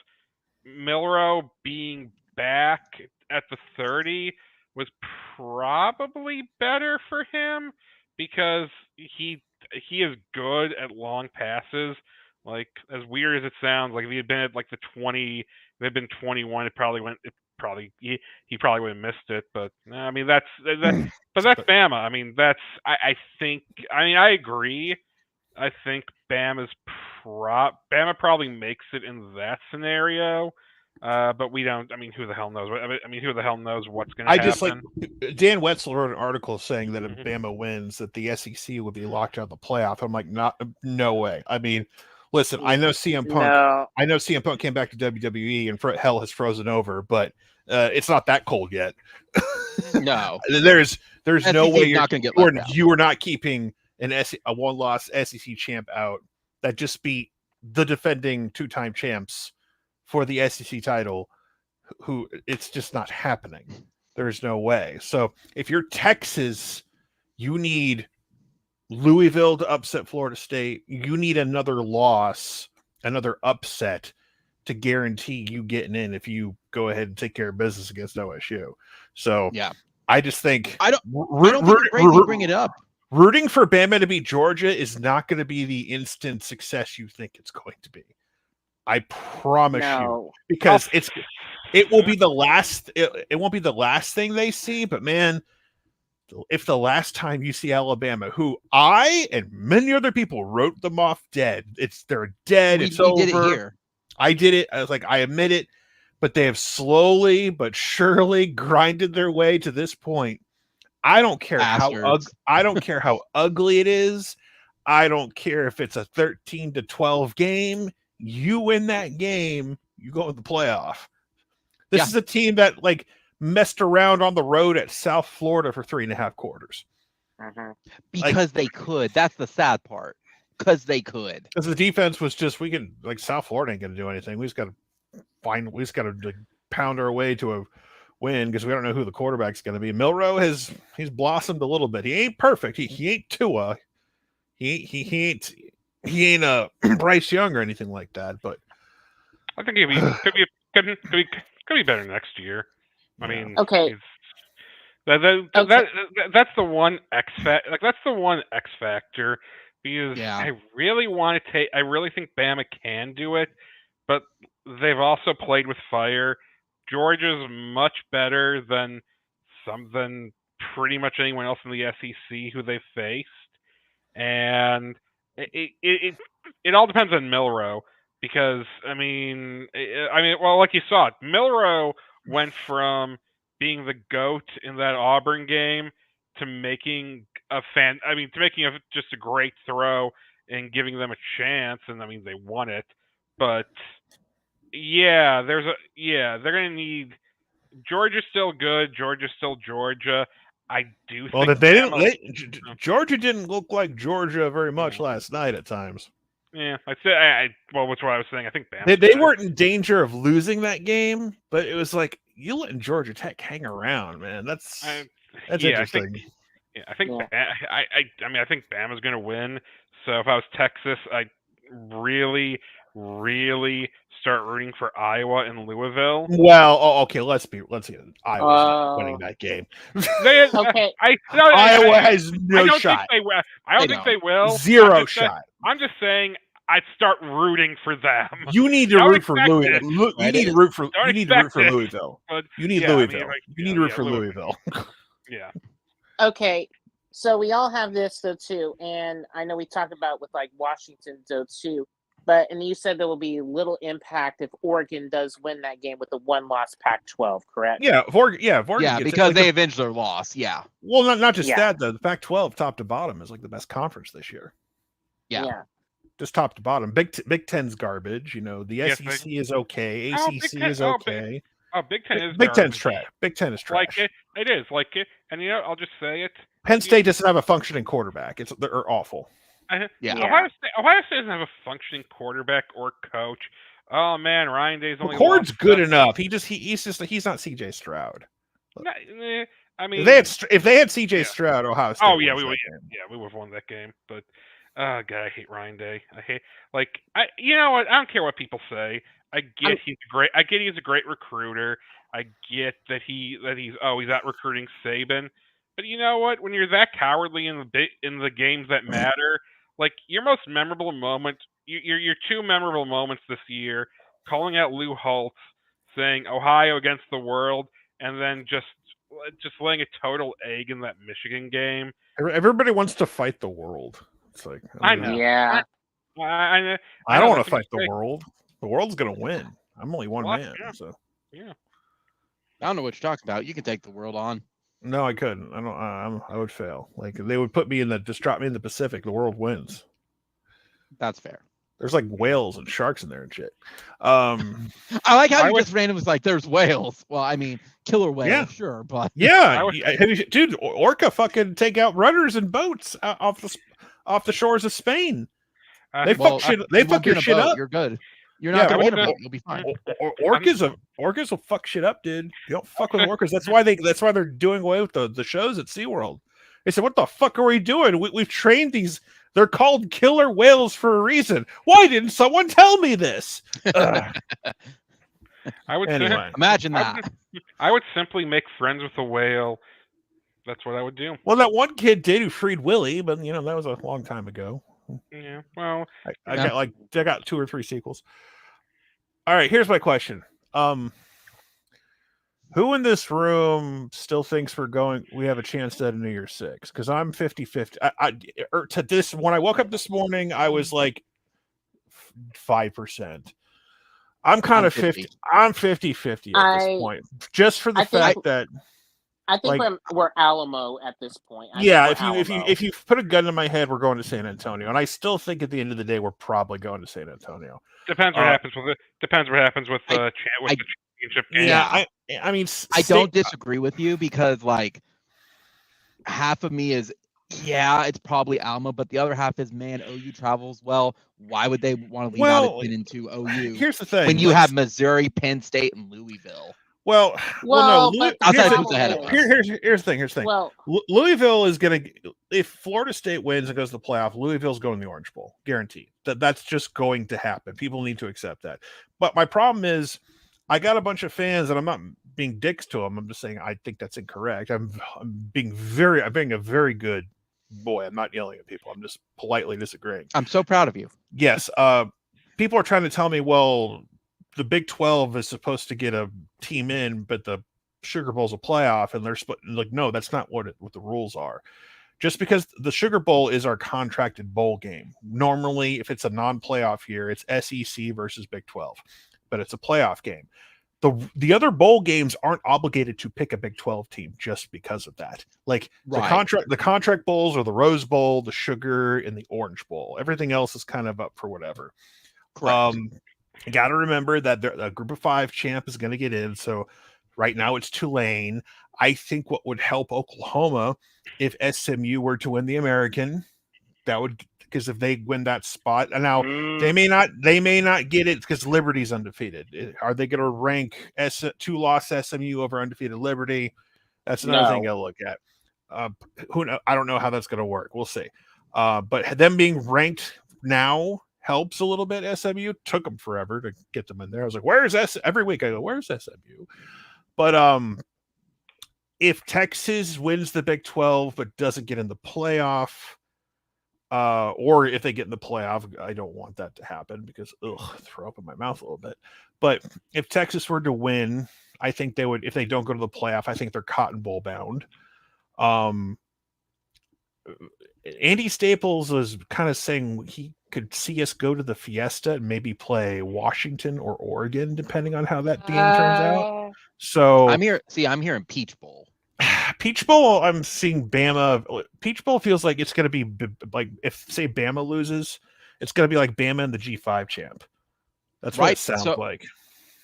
Milroe being back at the 30 was probably better for him because he is good at long passes. Like, as weird as it sounds, like if he had been at like the 20, if it had been 21, he probably would have missed it. But I mean, that's Bama. I mean, I agree. I think Bama probably makes it in that scenario. But we don't. I mean, who the hell knows? Who the hell knows what's going to happen? Just like Dan Wetzel wrote an article saying that if Bama wins, that the SEC would be locked out of the playoff. I'm like, no way. I mean, listen, I know CM Punk. No. I know CM Punk came back to WWE and hell has frozen over, but it's not that cold yet. No, there's no way you are not keeping a one-loss SEC champ out that just beat the defending 2-time champs for the SEC title, who it's just not happening. There's no way. So if you're Texas, you need Louisville to upset Florida State. You need another loss, another upset to guarantee you getting in if you go ahead and take care of business against OSU. So yeah, I just think I don't think bring it up. Rooting for Bama to beat Georgia is not going to be the instant success you think it's going to be. I promise you, because it will be the last. It won't be the last thing they see, but man, if the last time you see Alabama, who I and many other people wrote them off dead, they're dead. It's over. Did it here. I did it. I was like, I admit it, but they have slowly but surely grinded their way to this point. I don't care I don't care how ugly it is. I don't care if it's a 13-12 game. You win that game, you go to the playoff. This is a team that like messed around on the road at South Florida for 3.5 quarters. Because they could. That's the sad part. Because they could. Because the defense was just, South Florida ain't going to do anything. We just got to pound our way to a win because we don't know who the quarterback's going to be. Milroe he's blossomed a little bit. He ain't perfect. He ain't Tua. He ain't he ain't Bryce Young or anything like that. But I think could be better next year. I mean, okay. That's the one X factor. Like that's the one X factor because I really think Bama can do it, but they've also played with fire. Georgia's much better than pretty much anyone else in the SEC who they've faced, and it all depends on Milroe because well, like you saw, Milroe went from being the GOAT in that Auburn game to making just a great throw and giving them a chance, and I mean they won it. But yeah, they're gonna need Georgia's still good. Georgia's still Georgia. I do think. Well, Georgia didn't look like Georgia very much last night at times. Yeah, I'd say. Well, what's what I was saying. I think they weren't in danger of losing that game, but it was like you letting Georgia Tech hang around, man. That's interesting. I think Bama's going to win. So if I was Texas, I'd really, really start rooting for Iowa and Louisville. Well, okay, let's see. Iowa's winning that game. Okay. Iowa has no shot. I don't think they will. Zero shot. I'm just saying I'd start rooting for them. You need to root for Louisville. You need to root for Louisville. You need Louisville. You need to root for Louisville. Yeah. Okay. So we all have this though too, and I know we talked about with like Washington though too. And you said there will be little impact if Oregon does win that game with the one-loss Pac-12, correct? Yeah, if Oregon because they avenged their loss. Yeah. Well, not just that though. The Pac-12 top to bottom is like the best conference this year. Yeah. Just top to bottom. Big Ten's garbage. You know, the SEC is okay. ACC is okay. Big Ten is Big Ten's trash. Big Ten is trash. Like it is like it, and you know I'll just say it. Penn State doesn't have a functioning quarterback. They're awful. Ohio State doesn't have a functioning quarterback or coach. Oh man, Ryan Day's only. McCord's good enough. He's not CJ Stroud. I mean, if they had CJ Stroud, Ohio State. Oh yeah, we would. Yeah, we would have won that game. But God, I hate Ryan Day. You know what? I don't care what people say. I get he's a great recruiter. I get that he's out recruiting Saban. But you know what? When you're that cowardly in the games that matter, like your most memorable moment, your two memorable moments this year, calling out Lou Holtz, saying Ohio against the world, and then just laying a total egg in that Michigan game. Everybody wants to fight the world. It's like I know. Yeah. I don't want to fight the world. The world's gonna win. I'm only one man, so yeah. I don't know what you're talking about. You can take the world on. No, I couldn't. I would fail. Like they would put me just drop me in the Pacific. The world wins. That's fair. There's like whales and sharks in there and shit. I like how you just randomly was like, "There's whales." Well, I mean, killer whales, sure, but dude, orca fucking take out runners and boats off the shores of Spain. They fuck your shit up. You're good. You're not gonna get a boat. You'll be fine. Orcas will fuck shit up, dude. You don't fuck with orcas. That's why they're doing away with the shows at SeaWorld. They said, "What the fuck are we doing? We've trained these. They're called killer whales for a reason. Why didn't someone tell me this?" Imagine that. I would simply make friends with a whale. That's what I would do. Well, that one kid did who freed Willie, but that was a long time ago. Yeah. Well, I got 2 or 3 sequels. All right, here's my question. Who in this room still thinks we have a chance at a New Year's Six? Because I'm 50-50. When I woke up this morning, I was like 5%. I'm kind of 50. I'm 50-50 at this point. Just for the fact that I think we're Alamo at this point. If you put a gun in my head, we're going to San Antonio, and I still think at the end of the day we're probably going to San Antonio. Depends what happens with it. Depends what happens with the championship game. Yeah, I mean, I don't disagree with you because like half of me is it's probably Alamo, but the other half is OU travels well. Why would they want to leave out a pin into OU? Here's the thing: when you have Missouri, Penn State, and Louisville. Well, no. Here's the thing. Well, Louisville is going to, if Florida State wins and goes to the playoff, Louisville's going to the Orange Bowl, guaranteed. That's just going to happen. People need to accept that. But my problem is, I got a bunch of fans, and I'm not being dicks to them. I'm just saying I think that's incorrect. I'm being a very good boy. I'm not yelling at people. I'm just politely disagreeing. I'm so proud of you. Yes. People are trying to tell me, well, the Big 12 is supposed to get a team in, but the Sugar Bowl's a playoff, and they're like, no, that's not what the rules are. Just because the Sugar Bowl is our contracted bowl game. Normally, if it's a non-playoff year, it's SEC versus Big 12, but it's a playoff game. The other bowl games aren't obligated to pick a Big 12 team just because of that. Like the contract bowls are the Rose Bowl, the Sugar, and the Orange Bowl. Everything else is kind of up for whatever. Correct. You got to remember that a group of 5 champ is going to get in. So right now it's Tulane. I think what would help Oklahoma if SMU were to win the American, that would, because if they win that spot, and now they may not get it because Liberty's undefeated. Are they going to rank 2-loss SMU over undefeated Liberty? That's another thing I'll look at. I don't know how that's going to work. We'll see. But them being ranked now helps a little bit. SMU took them forever to get them in there. I was like, where's every week I go, where's SMU? But if Texas wins the Big 12 but doesn't get in the playoff, or if they get in the playoff, I don't want that to happen because throw up in my mouth a little bit. But if Texas were to win, I think they would. If they don't go to the playoff, I think they're Cotton Bowl bound. Andy Staples was kind of saying he could see us go to the Fiesta and maybe play Washington or Oregon, depending on how that game turns out. So I'm hearing Peach Bowl. Peach Bowl, I'm seeing Bama. Peach Bowl feels like it's going to be like, if say Bama loses, it's going to be like Bama and the G5 champ. That's what it sounds like.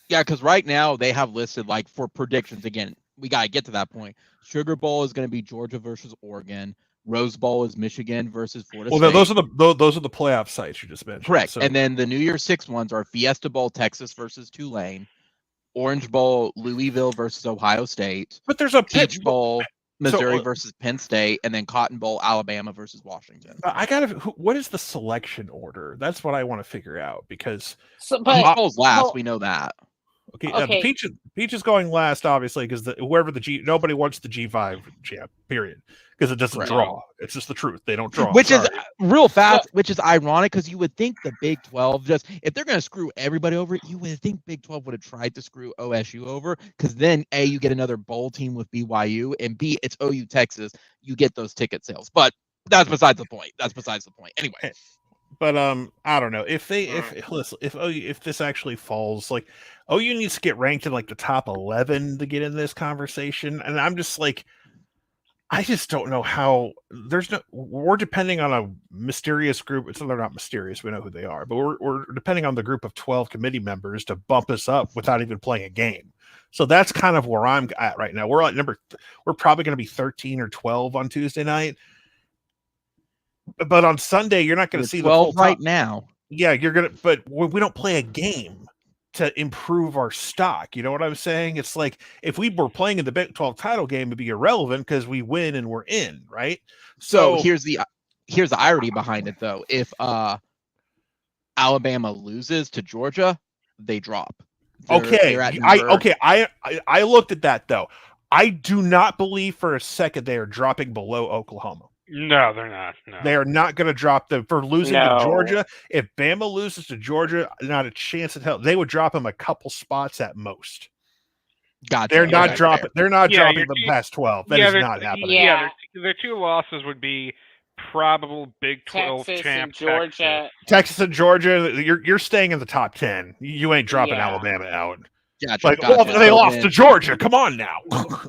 Yeah, because right now they have listed, like, for predictions. Again, we got to get to that point. Sugar Bowl is going to be Georgia versus Oregon. Rose Bowl is Michigan versus Florida State. Those are the playoff sites you just mentioned. Correct. So. And then the New Year's 6 ones are Fiesta Bowl, Texas versus Tulane. Orange Bowl, Louisville versus Ohio State. But there's a Peach Bowl, Missouri versus Penn State, and then Cotton Bowl, Alabama versus Washington. What is the selection order? That's what I want to figure out, because Peach Bowl's last. We know that. Okay. Peach is going last, obviously, because nobody wants the G5 champ, period, because it doesn't draw. It's just the truth. They don't draw. Which is real fast, which is ironic, because you would think the Big 12, if they're going to screw everybody over, you would think Big 12 would have tried to screw OSU over, because then A, you get another bowl team with BYU, and B, it's OU Texas. You get those ticket sales. But that's besides the point. Anyway. But I don't know if this actually falls, like, OU needs to get ranked in like the top 11 to get in this conversation, and I'm just like, I just don't know how. We're depending on a mysterious group. They're not mysterious. We know who they are, but we're depending on the group of 12 committee members to bump us up without even playing a game. So that's kind of where I'm at right now. We're probably going to be 13 or 12 on Tuesday night. But on Sunday, you're not going to see the full right now. Yeah, but we don't play a game to improve our stock. You know what I'm saying? It's like, if we were playing in the Big 12 title game, it'd be irrelevant because we win and we're in, right? So here's the irony behind it, though. If Alabama loses to Georgia, they drop. I looked at that, though. I do not believe for a second they are dropping below Oklahoma. No, they're not. No. They are not going to drop them for losing to Georgia. If Bama loses to Georgia, not a chance in hell. They would drop them a couple spots at most. Gotcha. They're not dropping. They're not dropping them past 12. That is not happening. Yeah, their 2 losses would be probable Big 12 champ Georgia. Texas and Georgia. You're staying in the top 10. You ain't dropping Alabama out. Gotcha. They lost to Georgia. Come on now.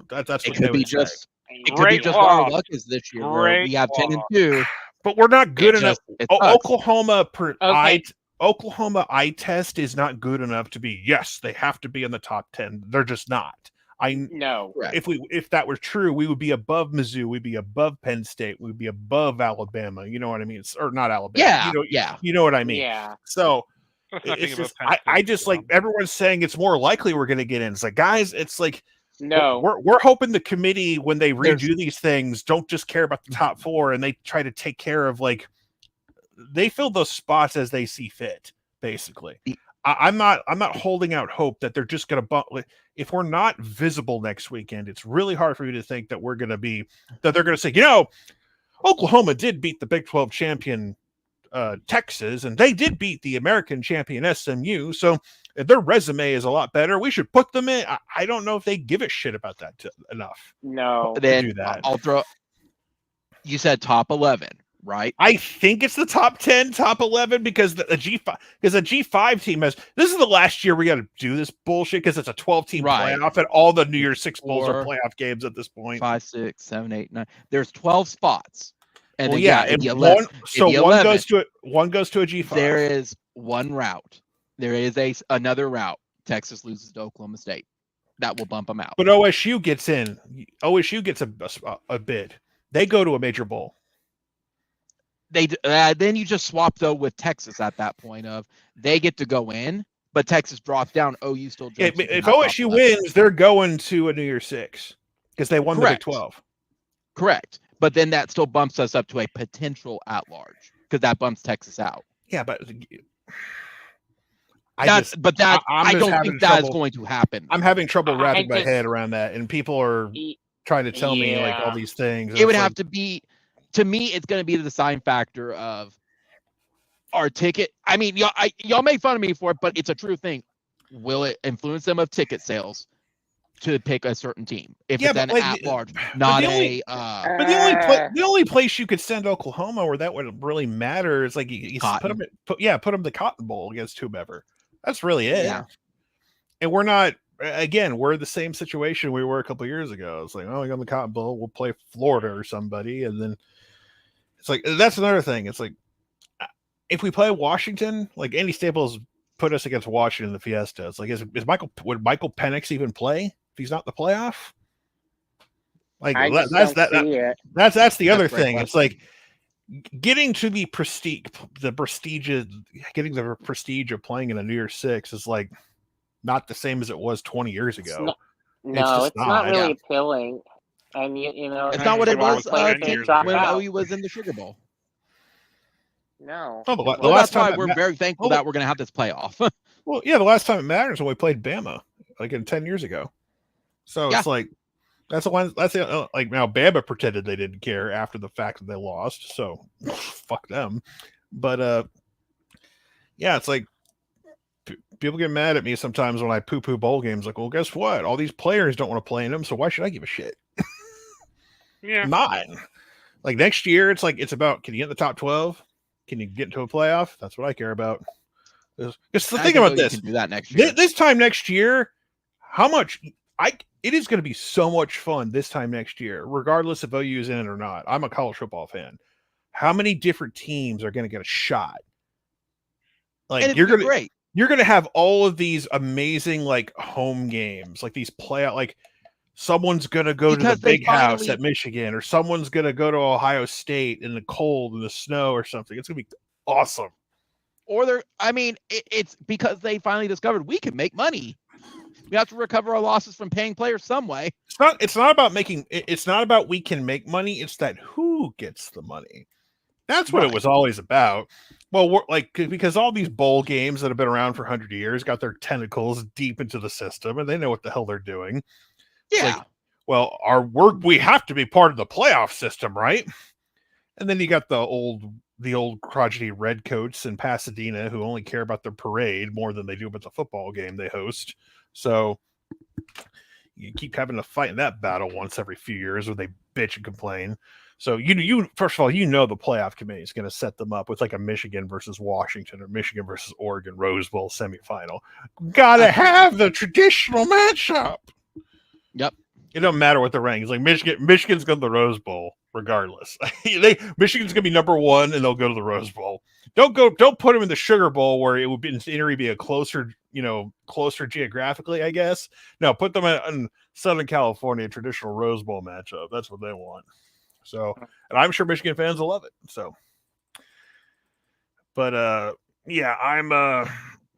That's what they would say. It could be just our luck is this year where we have 10-2, but we're not good enough. Oklahoma eye test is not good enough to be. Yes, they have to be in the top 10. They're just not. If that were true, we would be above Mizzou. We'd be above Penn State. We'd be above Alabama. You know what I mean? Or not Alabama. Yeah. You know what I mean? Yeah. So It's just I just like everyone's saying it's more likely we're going to get in. It's like, guys, it's like No, we're hoping the committee, when they redo these things, don't just care about the top 4 and they try to take care of, like, they fill those spots as they see fit. Basically, I'm not holding out hope that they're just going to bump. If we're not visible next weekend, it's really hard for me to think that they're going to say, Oklahoma did beat the Big 12 champion Texas, and they did beat the American champion SMU. So their resume is a lot better. We should put them in. I don't know if they give a shit about that enough. No, then do that. I'll throw. You said top 11, right? I think it's the top 10, top 11, because the G5 team has. This is the last year we got to do this bullshit because it's a 12-team playoff, and all the New Year's Six bowls are playoff games at this point. 5, 6, 7, 8, 9. There's 12 spots. And well, then, yeah, one goes to a G5. There is one route. There is another route. Texas loses to Oklahoma State. That will bump them out. But OSU gets in. OSU gets a bid. They go to a major bowl. Then you just swap though with Texas at that point of they get to go in, but Texas drops down. OU still jumps. If OSU wins, they're going to a New Year's Six because they won the Big 12. Correct. But then that still bumps us up to a potential at-large because that bumps Texas out. Yeah, but I don't think that is going to happen. I'm having trouble wrapping my head around that, and people are trying to tell me like all these things. It would have to be, to me, it's going to be the deciding factor of our ticket. I mean, y'all make fun of me for it, but it's a true thing. Will it influence them of ticket sales to pick a certain team if it's an at-large, not a. But the only place you could send Oklahoma where that would really matter is like you put them the Cotton Bowl against whomever. That's really it. Yeah. And we're not. Again, we're the same situation we were a couple of years ago. It's like, oh, we got the Cotton Bowl. We'll play Florida or somebody, and then it's like that's another thing. It's like if we play Washington, like Andy Staples put us against Washington in the Fiesta. It's like would Michael Penix even play? He's not in the playoff. Like that's the other thing. It's like getting to the prestige of playing in a New Year's Six is like not the same as it was 20 years ago. It's not really appealing. And it's not what it was when OU was in the Sugar Bowl. No. That's why we're very thankful that we're going to have this playoff. Well, yeah, the last time it matters when we played Bama, like 10 years ago. So it's like that's the one. That's like now Bama pretended they didn't care after the fact that they lost. So fuck them. But it's like people get mad at me sometimes when I poo-poo bowl games. Like, well, guess what? All these players don't want to play in them, so why should I give a shit? Yeah, not like next year. It's like it's about can you get in the top 12? Can you get into a playoff? That's what I care about. Just the thing about this. Do that next year. This time next year, how much it is going to be so much fun this time next year, regardless if OU is in it or not. I'm a college football fan. How many different teams are going to get a shot? Like you're going to have all of these amazing like home games, like these playout. Like someone's going to go to the big house at Michigan, or someone's going to go to Ohio State in the cold and the snow or something. It's going to be awesome. Or it's because they finally discovered we can make money. We have to recover our losses from paying players some way. It's not about we can make money. It's that who gets the money. That's what it was always about. Well, because all these bowl games that have been around for 100 years got their tentacles deep into the system, and they know what the hell they're doing. Yeah. We have to be part of the playoff system, right? And then you got the old crotchety redcoats in Pasadena who only care about their parade more than they do about the football game they host. So you keep having to fight in that battle once every few years where they bitch and complain. So you first of all, the playoff committee is going to set them up with like a Michigan versus Washington or Michigan versus Oregon Rose Bowl semifinal. Got to have the traditional matchup. Yep. It don't matter what the rank is. Like Michigan's going to the Rose Bowl regardless. Michigan's going to be number 1 and they'll go to the Rose Bowl. Don't put them in the Sugar Bowl where it would be in theory be a closer geographically, I guess. No, put them in Southern California traditional Rose Bowl matchup. That's what they want. So, and I'm sure Michigan fans will love it. So, but I'm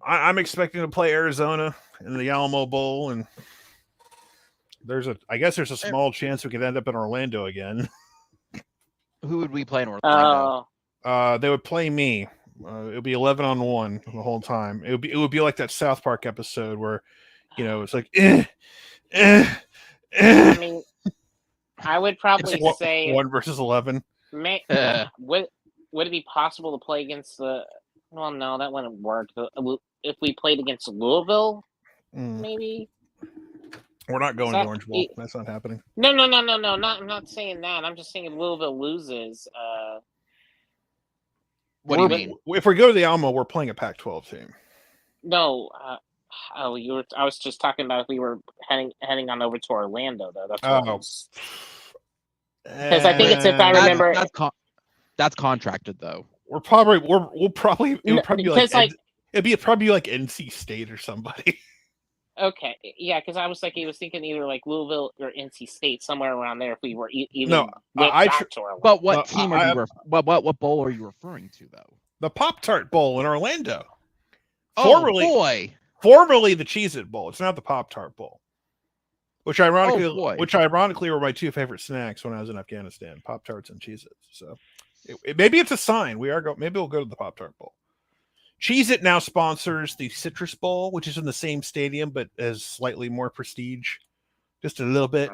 I'm expecting to play Arizona in the Alamo Bowl, and I guess there's a small chance we could end up in Orlando again. Who would we play in Orlando? They would play me. It would be 11-on-1 the whole time. It would be like that South Park episode where, it's like, I mean, I would probably say 1 versus 11. Would it be possible to play against the? Well, no, that wouldn't work. If we played against Louisville, maybe. We're not going to Orange Bowl. That's not happening. No. I'm not saying that. I'm just saying if Louisville loses. What do you mean? If we go to the Alamo, we're playing a Pac-12 team. No. I was just talking about if we were heading on over to Orlando, though. That's because I think it's, if I remember, that's contracted though. It'd probably be like NC State or somebody. Okay, yeah, because I was thinking either like Louisville or NC State, somewhere around there. If we were even but what team are you? What bowl are you referring to though? The Pop-Tart Bowl in Orlando. Formerly the Cheez-It Bowl. It's not the Pop-Tart Bowl. Which ironically were my two favorite snacks when I was in Afghanistan: Pop-Tarts and Cheez-Its. So maybe it's a sign. Maybe we'll go to the Pop-Tart Bowl. Cheez-It now sponsors the Citrus Bowl, which is in the same stadium but has slightly more prestige. Just a little bit.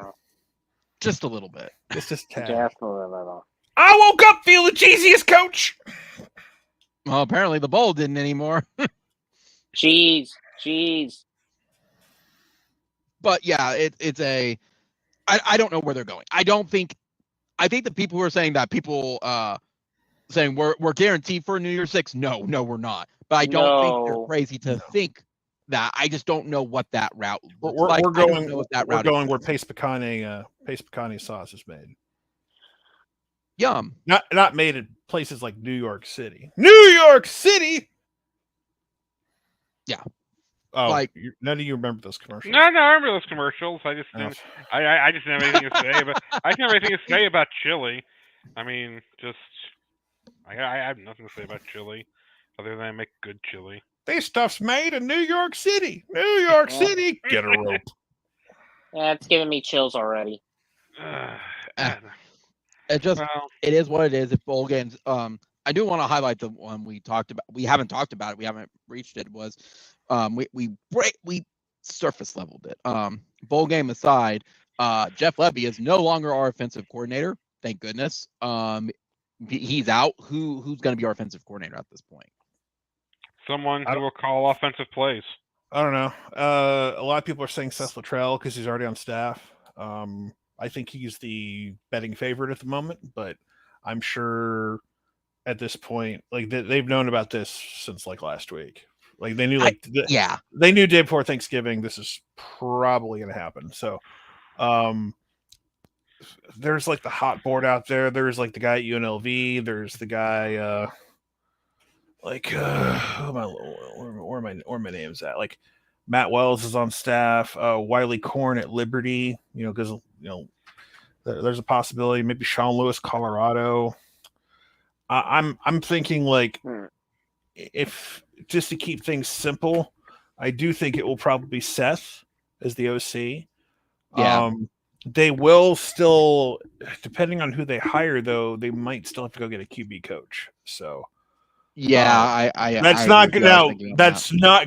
Just a little bit. Just a tad. Just a little. I woke up feeling cheesiest, coach. Well, apparently the bowl didn't anymore. Cheese. But yeah, it's a. I don't know where they're going. I think the people who are saying that saying we're guaranteed for New Year's 6. No, we're not. But I don't think they're crazy to think that. I just don't know what that route. We're going where paste pecane sauce is made. Yum. Not made in places like New York City. New York City. Yeah. Oh, none of you remember those commercials? No, I remember those commercials. I just didn't. I just didn't have anything to say. But I didn't have anything to say about chili. I mean, I have nothing to say about chili, other than I make good chili. This stuff's made in New York City. New York City. Get a rope. Yeah, it's giving me chills already. It is what it is. If bowl games, I do want to highlight the one we talked about. We haven't talked about it. We haven't reached it. Was we surface leveled it. Bowl game aside, Jeff Lebby is no longer our offensive coordinator. Thank goodness. He's out. Who's going to be our offensive coordinator at this point? Someone who will call offensive plays. I don't know. A lot of people are saying Seth Luttrell because he's already on staff. I think he's the betting favorite at the moment, but I'm sure at this point, like they've known about this since like last week. Like they knew, they knew day before Thanksgiving this is probably going to happen. So, there's like the hot board out there. There's like the guy at UNLV. There's the guy, where my name's at? Like Matt Wells is on staff. Wiley Korn at Liberty. Because there's a possibility. Maybe Sean Lewis, Colorado. I'm thinking like if just to keep things simple, I do think it will probably be Seth as the OC. Yeah. They will still, depending on who they hire, though, they might still have to go get a QB coach. So, yeah, that's not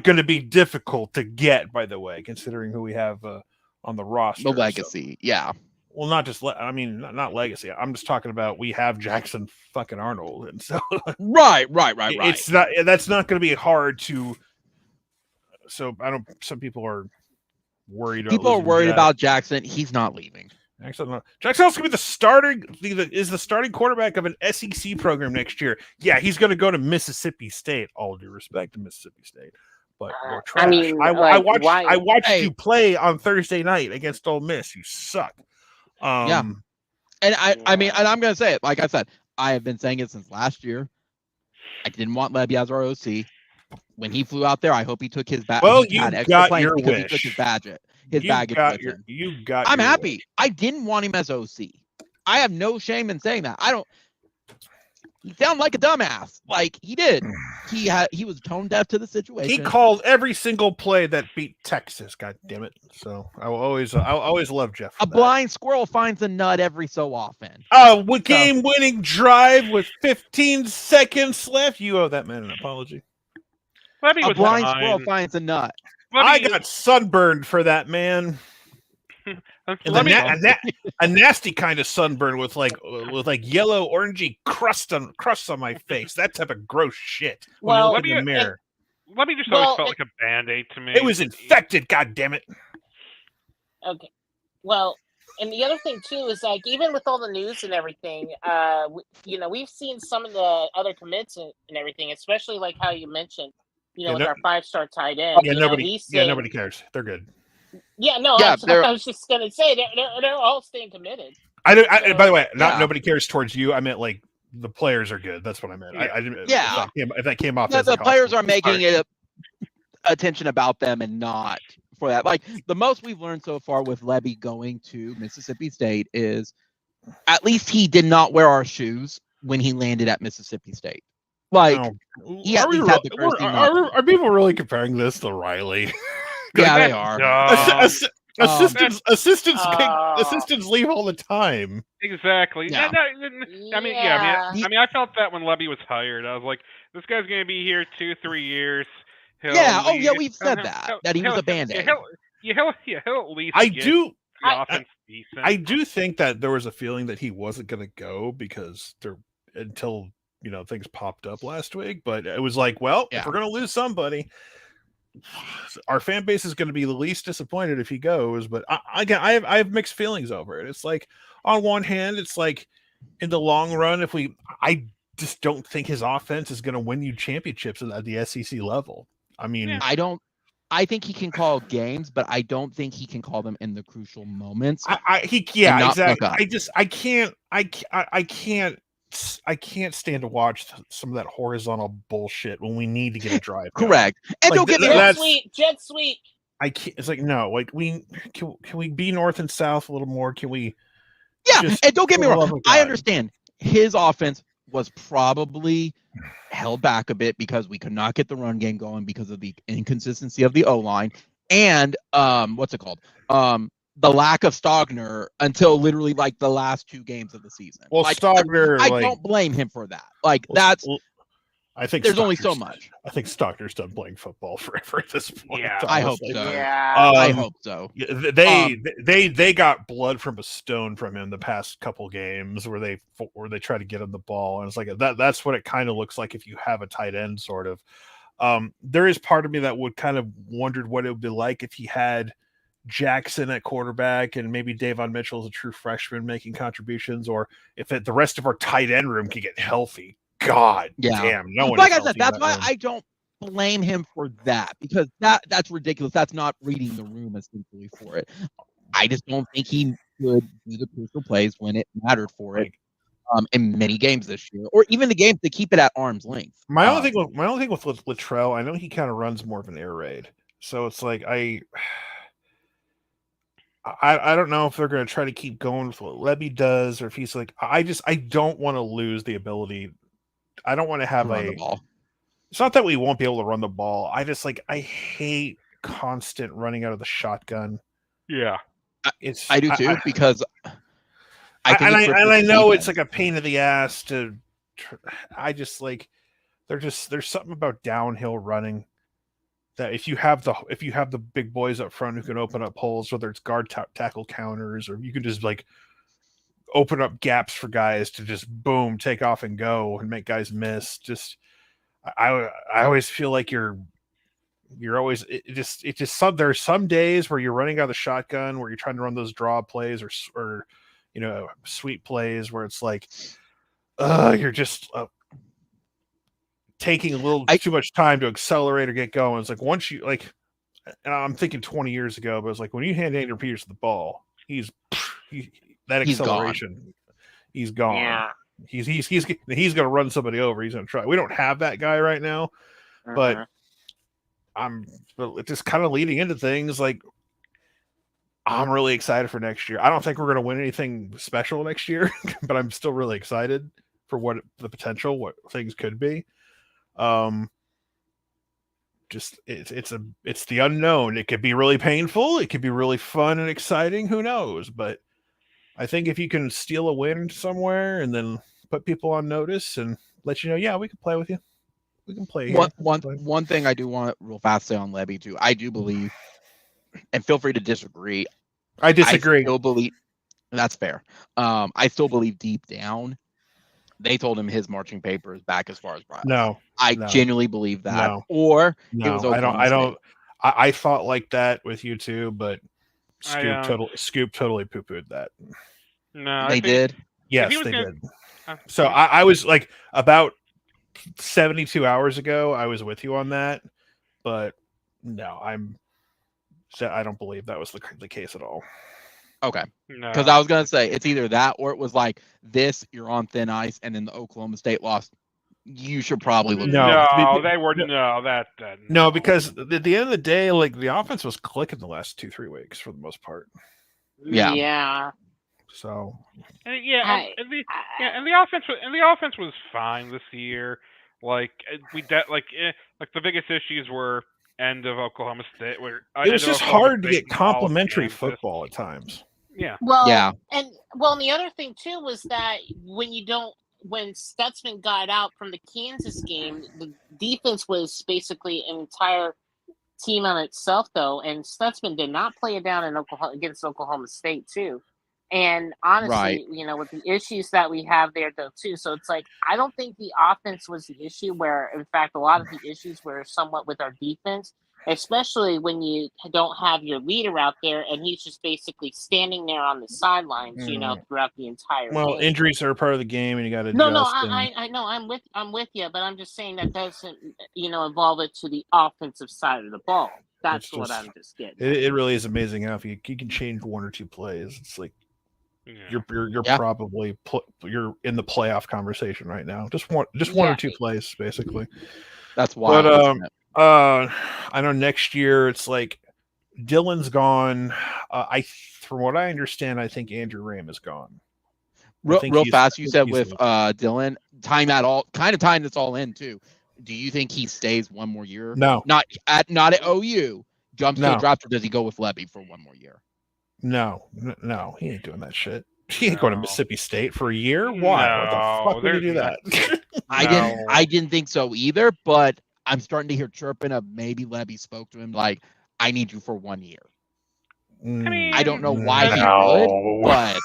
going to be difficult to get. By the way, considering who we have on the roster, the legacy, yeah. Well, not just not legacy. I'm just talking about we have Jackson fucking Arnold, and so right. That's not going to be hard to. So some people are worried. People are worried about Jackson. He's not leaving. Jackson's going to be the starting quarterback of an SEC program next year. Yeah, he's going to go to Mississippi State. All due respect to Mississippi State, but trash. I mean, I watched you play on Thursday night against Ole Miss. You suck. Yeah, and I mean, and I'm going to say it. Like I said, I have been saying it since last year. I didn't want Lebby as our OC. When he flew out there, I hope he took his badge. Well, you got your wish. He took his baggage with him. I'm happy. Wish. I didn't want him as OC. I have no shame in saying that. He sounded like a dumbass. Like he did. He was tone deaf to the situation. He called every single play that beat Texas. God damn it! So I'll always love Jeff. A blind squirrel finds a nut every so often. With game-winning drive with 15 seconds left. You owe that man an apology. A blind squirrel finds a nut. I got sunburned for that, man. A nasty kind of sunburn with like yellow orangey crust on my face. That type of gross shit. Well, Lebby just always felt like a Band-Aid to me. It was infected. God damn it. Okay. Well, and the other thing too is like even with all the news and everything, we've seen some of the other commits and everything, especially like how you mentioned, with our 5-star tight end. Nobody cares. They're good. Yeah, no, I was just gonna say they're all staying committed. By the way, nobody cares towards you. I meant like the players are good. That's what I meant. I didn't. Yeah. If that came off, the players are making it attention about them and not for that. Like the most we've learned so far with Lebby going to Mississippi State is at least he did not wear our shoes when he landed at Mississippi State. Like he at least had the courtesy. Are people really comparing this to Riley? Yeah, they are. Assistants leave all the time. Exactly. Yeah. I felt that when Lebby was hired. I was like, this guy's going to be here 2-3 years. We've said that he was a Band-Aid. He'll at least the offense decent. I do think that there was a feeling that he wasn't going to go because until things popped up last week. But it was like, if we're going to lose somebody, our fan base is going to be the least disappointed if he goes. But I have mixed feelings over it. It's like on one hand, it's like in the long run, I just don't think his offense is going to win you championships at the SEC level. I mean, I think he can call games, but I don't think he can call them in the crucial moments. Exactly. I can't stand to watch some of that horizontal bullshit when we need to get a drive. Correct. And don't get me wrong. Jet sweep. I can't. It's like no. Like can we be north and south a little more? Can we? Yeah, and don't get me wrong. I understand his offense was probably held back a bit because we could not get the run game going because of the inconsistency of the O-line and what's it called? The lack of Stogner until literally like the last 2 games of the season. Well, Stogner, I don't blame him for that. Like I think there's only so much. I think Stogner's done playing football forever at this point. Yeah, I hope so. Yeah, I hope so. They got blood from a stone from him the past couple games where they try to get him the ball, and it's like that's what it kind of looks like if you have a tight end sort of. There is part of me that would kind of wondered what it would be like if he had Jackson at quarterback and maybe Davon Mitchell as a true freshman making contributions, or if the rest of our tight end room could get healthy. God damn, no one. Like I said, that's why I don't blame him for that because that's ridiculous. That's not reading the room essentially for it. I just don't think he could do the crucial plays when it mattered for it in many games this year, or even the games to keep it at arm's length. My only thing with Latrell, I know he kind of runs more of an air raid, so it's like I don't know if they're going to try to keep going with what Lebby does, or if he's like, I don't want to lose the ability. I don't want to have the ball. It's not that we won't be able to run the ball. I hate constant running out of the shotgun. Yeah, I do too because I know it's like a pain in the ass to. I just like there's something about downhill running that if you have the big boys up front who can open up holes, whether it's guard tackle counters or you can just like open up gaps for guys to just boom take off and go and make guys miss. Just I always feel like you're always there's some days where you're running out of the shotgun where you're trying to run those draw plays or sweep plays where it's like you're just taking a little too much time to accelerate or get going. It's like once you like, and I'm thinking 20 years ago, but it's like when you hand Andrew Peters the ball, that acceleration, he's gone. Yeah. He's going to run somebody over. He's going to try. We don't have that guy right now, but just kind of leading into things like I'm really excited for next year. I don't think we're going to win anything special next year, but I'm still really excited for what the potential, what things could be. Just it's the unknown. It could be really painful. It could be really fun and exciting. Who knows? But I think if you can steal a win somewhere and then put people on notice and let you know, yeah, we can play with you. We can play. One thing I do want real fast to say on Lebby too. I do believe, and feel free to disagree. I disagree. I still believe that's fair. I still believe deep down, they told him his marching paper is back as far as Bryan. No, I genuinely believe that. Or it was Oklahoma State. I thought like that with you too, but Scoop totally poo-pooed that. No, they did. Yes, they did. So I was like about 72 hours ago, I was with you on that, but no, I don't believe that was the case at all. Okay. Because I was going to say it's either that or it was like this, you're on thin ice, and then the Oklahoma State loss. You should probably look. No, because at the end of the day, like the offense was clicking the last 2-3 weeks for the most part. Yeah. So. And the offense was fine this year. Like the biggest issues were end of Oklahoma State. It was just hard to get complimentary football at times. Yeah. Well, yeah. And the other thing too was that when Stutzman got out from the Kansas game, the defense was basically an entire team on itself, though, and Stutzman did not play it down against Oklahoma State too. And honestly, with the issues that we have there, though, too, so it's like I don't think the offense was the issue. Where, in fact, a lot of the issues were somewhat with our defense, especially when you don't have your leader out there and he's just basically standing there on the sidelines, throughout the entire game. Injuries are a part of the game, and you got to. I know, I'm with you, but I'm just saying that doesn't, involve it to the offensive side of the ball. That's what I'm just getting. It really is amazing how if you can change one or two plays, it's like. You're probably you're in the playoff conversation right now. Just one or two plays, basically. That's why. But I know next year it's like Dylan's gone. From what I understand, I think Andrew Ram is gone. Real fast, you said with Dylan, tying this all in too. Do you think he stays one more year? No, not at OU. Jumps to the draft, or does he go with Lebby for one more year? No, he ain't doing that shit. He ain't going to Mississippi State for a year. Why? What the fuck would he do that? I didn't think so either, but I'm starting to hear chirping of maybe Lebby spoke to him like, I need you for 1 year. I don't know why he would, but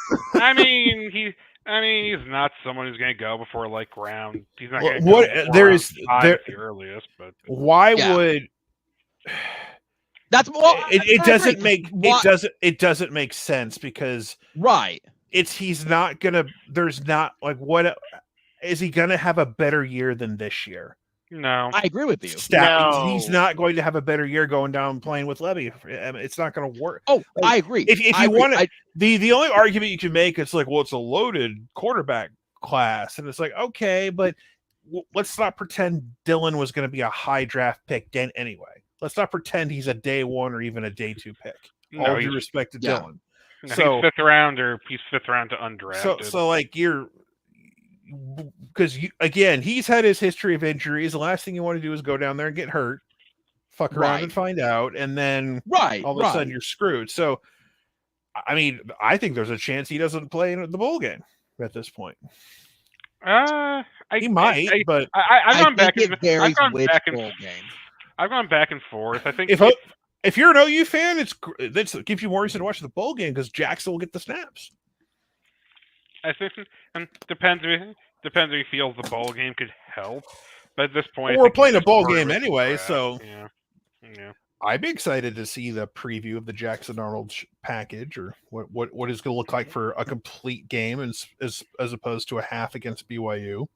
he's not someone who's going to go before like round. He's not going to go the earliest, but why would that's it doesn't make sense because he's not gonna. There's not like what is he gonna have a better year than this year? No, I agree with you. He's not going to have a better year going down and playing with Lebby. I mean, it's not going to work. Oh, I agree. If you want to, the only argument you can make is like, well, it's a loaded quarterback class, and it's like, okay, but let's not pretend Dylan was going to be a high draft pick then anyway. Let's not pretend he's a day 1 or even a day 2 pick. All due respect to Dylan. No, so he's fifth round to undrafted. So like because again, he's had his history of injuries. The last thing you want to do is go down there and get hurt, fuck around and find out, and then all of a sudden you're screwed. So, I mean, I think there's a chance he doesn't play in the bowl game at this point. He might, but I've gone back and forth. I think if you're an OU fan, it gives you more reason to watch the bowl game because Jackson will get the snaps. I think and depends if he feels the bowl game could help. But at this point, we're playing a bowl game anyway, so yeah. I'd be excited to see the preview of the Jackson Arnold package or what is going to look like for a complete game as opposed to a half against BYU.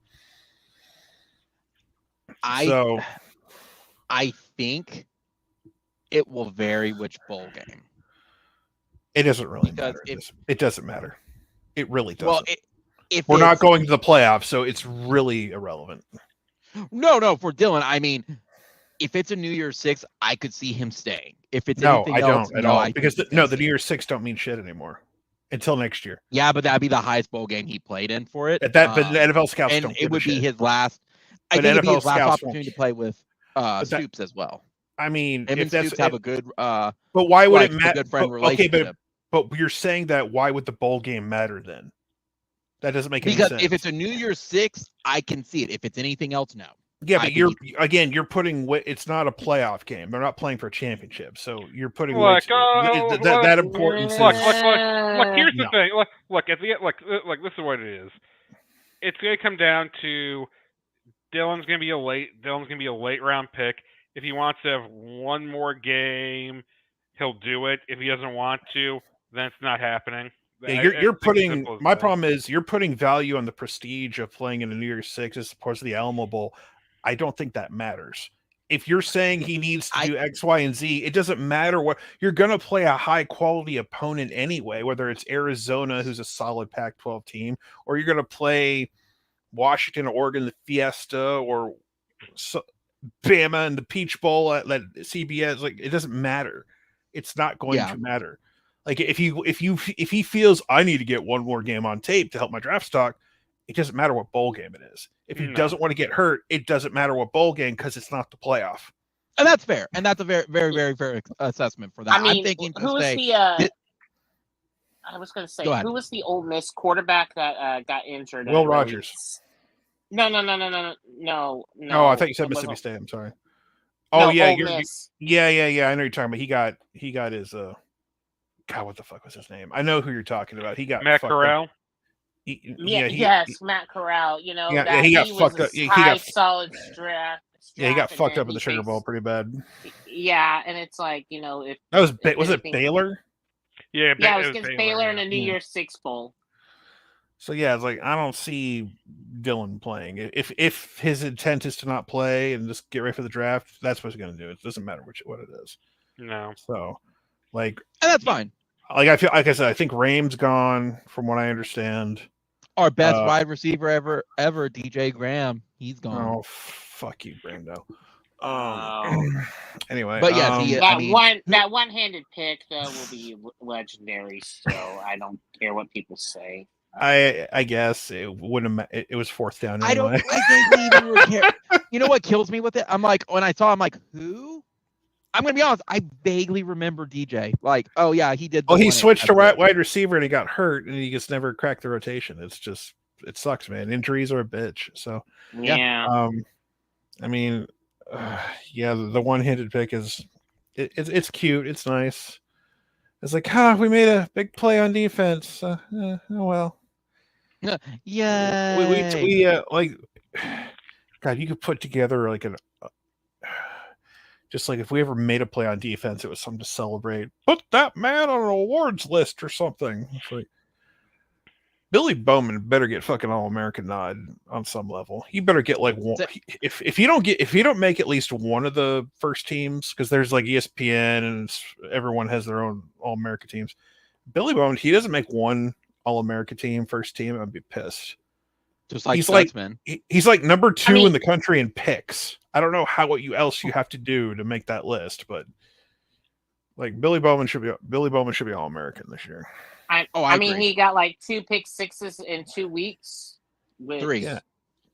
I think it will vary which bowl game. It doesn't really matter. It doesn't matter. It really doesn't. Well, if we're not going to the playoffs, so it's really irrelevant. No, for Dylan, I mean, if it's a New Year's 6, I could see him staying. If it's I anything else, don't at all because the New Year's 6 don't mean shit anymore. until next year. Yeah, but that'd be the highest bowl game he played in for it. But the NFL scouts and don't it would be his last. I But think it'd be NFL his last scouts opportunity to play with Stoops as well. I mean, Him and Stoops have a good. But why would it matter? Good friend relationship. But you're saying that why would the bowl game matter then? That doesn't make any sense. Because if it's a New Year's Six, I can see it. If it's anything else, no. Yeah, but you're putting. It's not a playoff game. They're not playing for a championship, so you're putting that importance. Look. Here's the thing. Look. At the end, look. This is what it is. It's going to come down to Dylan's going to be a late round pick. If he wants to have one more game, he'll do it. If he doesn't want to, then it's not happening. Yeah, you're putting. My problem is you're putting value on the prestige of playing in a New Year's Six as opposed to the Alamo Bowl. I don't think that matters. If you're saying he needs to do X, Y, and Z, it doesn't matter what you're going to play a high quality opponent anyway, whether it's Arizona, who's a solid Pac-12 team, or you're going to play Washington, Oregon, the Fiesta, or Bama and the Peach Bowl at CBS. Like, it doesn't matter. It's not going to matter. Like, if he feels I need to get one more game on tape to help my draft stock, it doesn't matter what bowl game it is. If he doesn't want to get hurt, it doesn't matter what bowl game because it's not the playoff. And that's fair. And that's a very, very, very fair assessment for that. I mean, I'm thinking who was the? I was going to say, who was the Ole Miss quarterback that got injured? Will Rogers. No. Oh, I thought you said Mississippi State. I'm sorry. Oh, yeah, I know you're talking about. He got his God, what the fuck was his name? I know who you're talking about. He got Matt Corral. Matt Corral. You know, he got fucked up. He got solid draft. Yeah, he got fucked up in the Sugar Bowl pretty bad. Yeah, and it's like, you know, if that was it Baylor? Yeah, it was against Baylor in a New Year's Six bowl. So yeah, it's like I don't see Dylan playing. If his intent is to not play and just get ready for the draft, that's what he's going to do. It doesn't matter what it is. No. So, like, and that's fine. Like I feel, like I said, I think Raheem's gone, from what I understand. Our best wide receiver ever, DJ Graham. He's gone. Oh, fuck you, Brando. Anyway, but yes, that one-handed pick though will be legendary. So I don't care what people say. I guess it wouldn't. It was fourth down. Anyway. I think we even care. You know what kills me with it? I'm like, when I saw, I'm like, who? I'm gonna be honest. I vaguely remember DJ. Like, oh yeah, he did. Well, he switched to wide receiver and he got hurt, and he just never cracked the rotation. It's just, it sucks, man. Injuries are a bitch. So yeah. I mean, the one-handed pick is, it's cute. It's nice. It's like, we made a big play on defense. Oh well. Yeah. We like, God, you could put together like just like if we ever made a play on defense, it was something to celebrate. Put that man on an awards list or something. It's like, Billy Bowman better get fucking All-American nod on some level. He better get like one. If you don't make at least one of the first teams, because there's like ESPN and everyone has their own All-American teams. Billy Bowman, he doesn't make one All-American team, first team, I'd be pissed. Just like he's like number 2 in the country in picks. I don't know what else you have to do to make that list, but like Billy Bowman should be All-American this year. I mean, he got like 2 pick sixes in 2 weeks. 3. Yeah.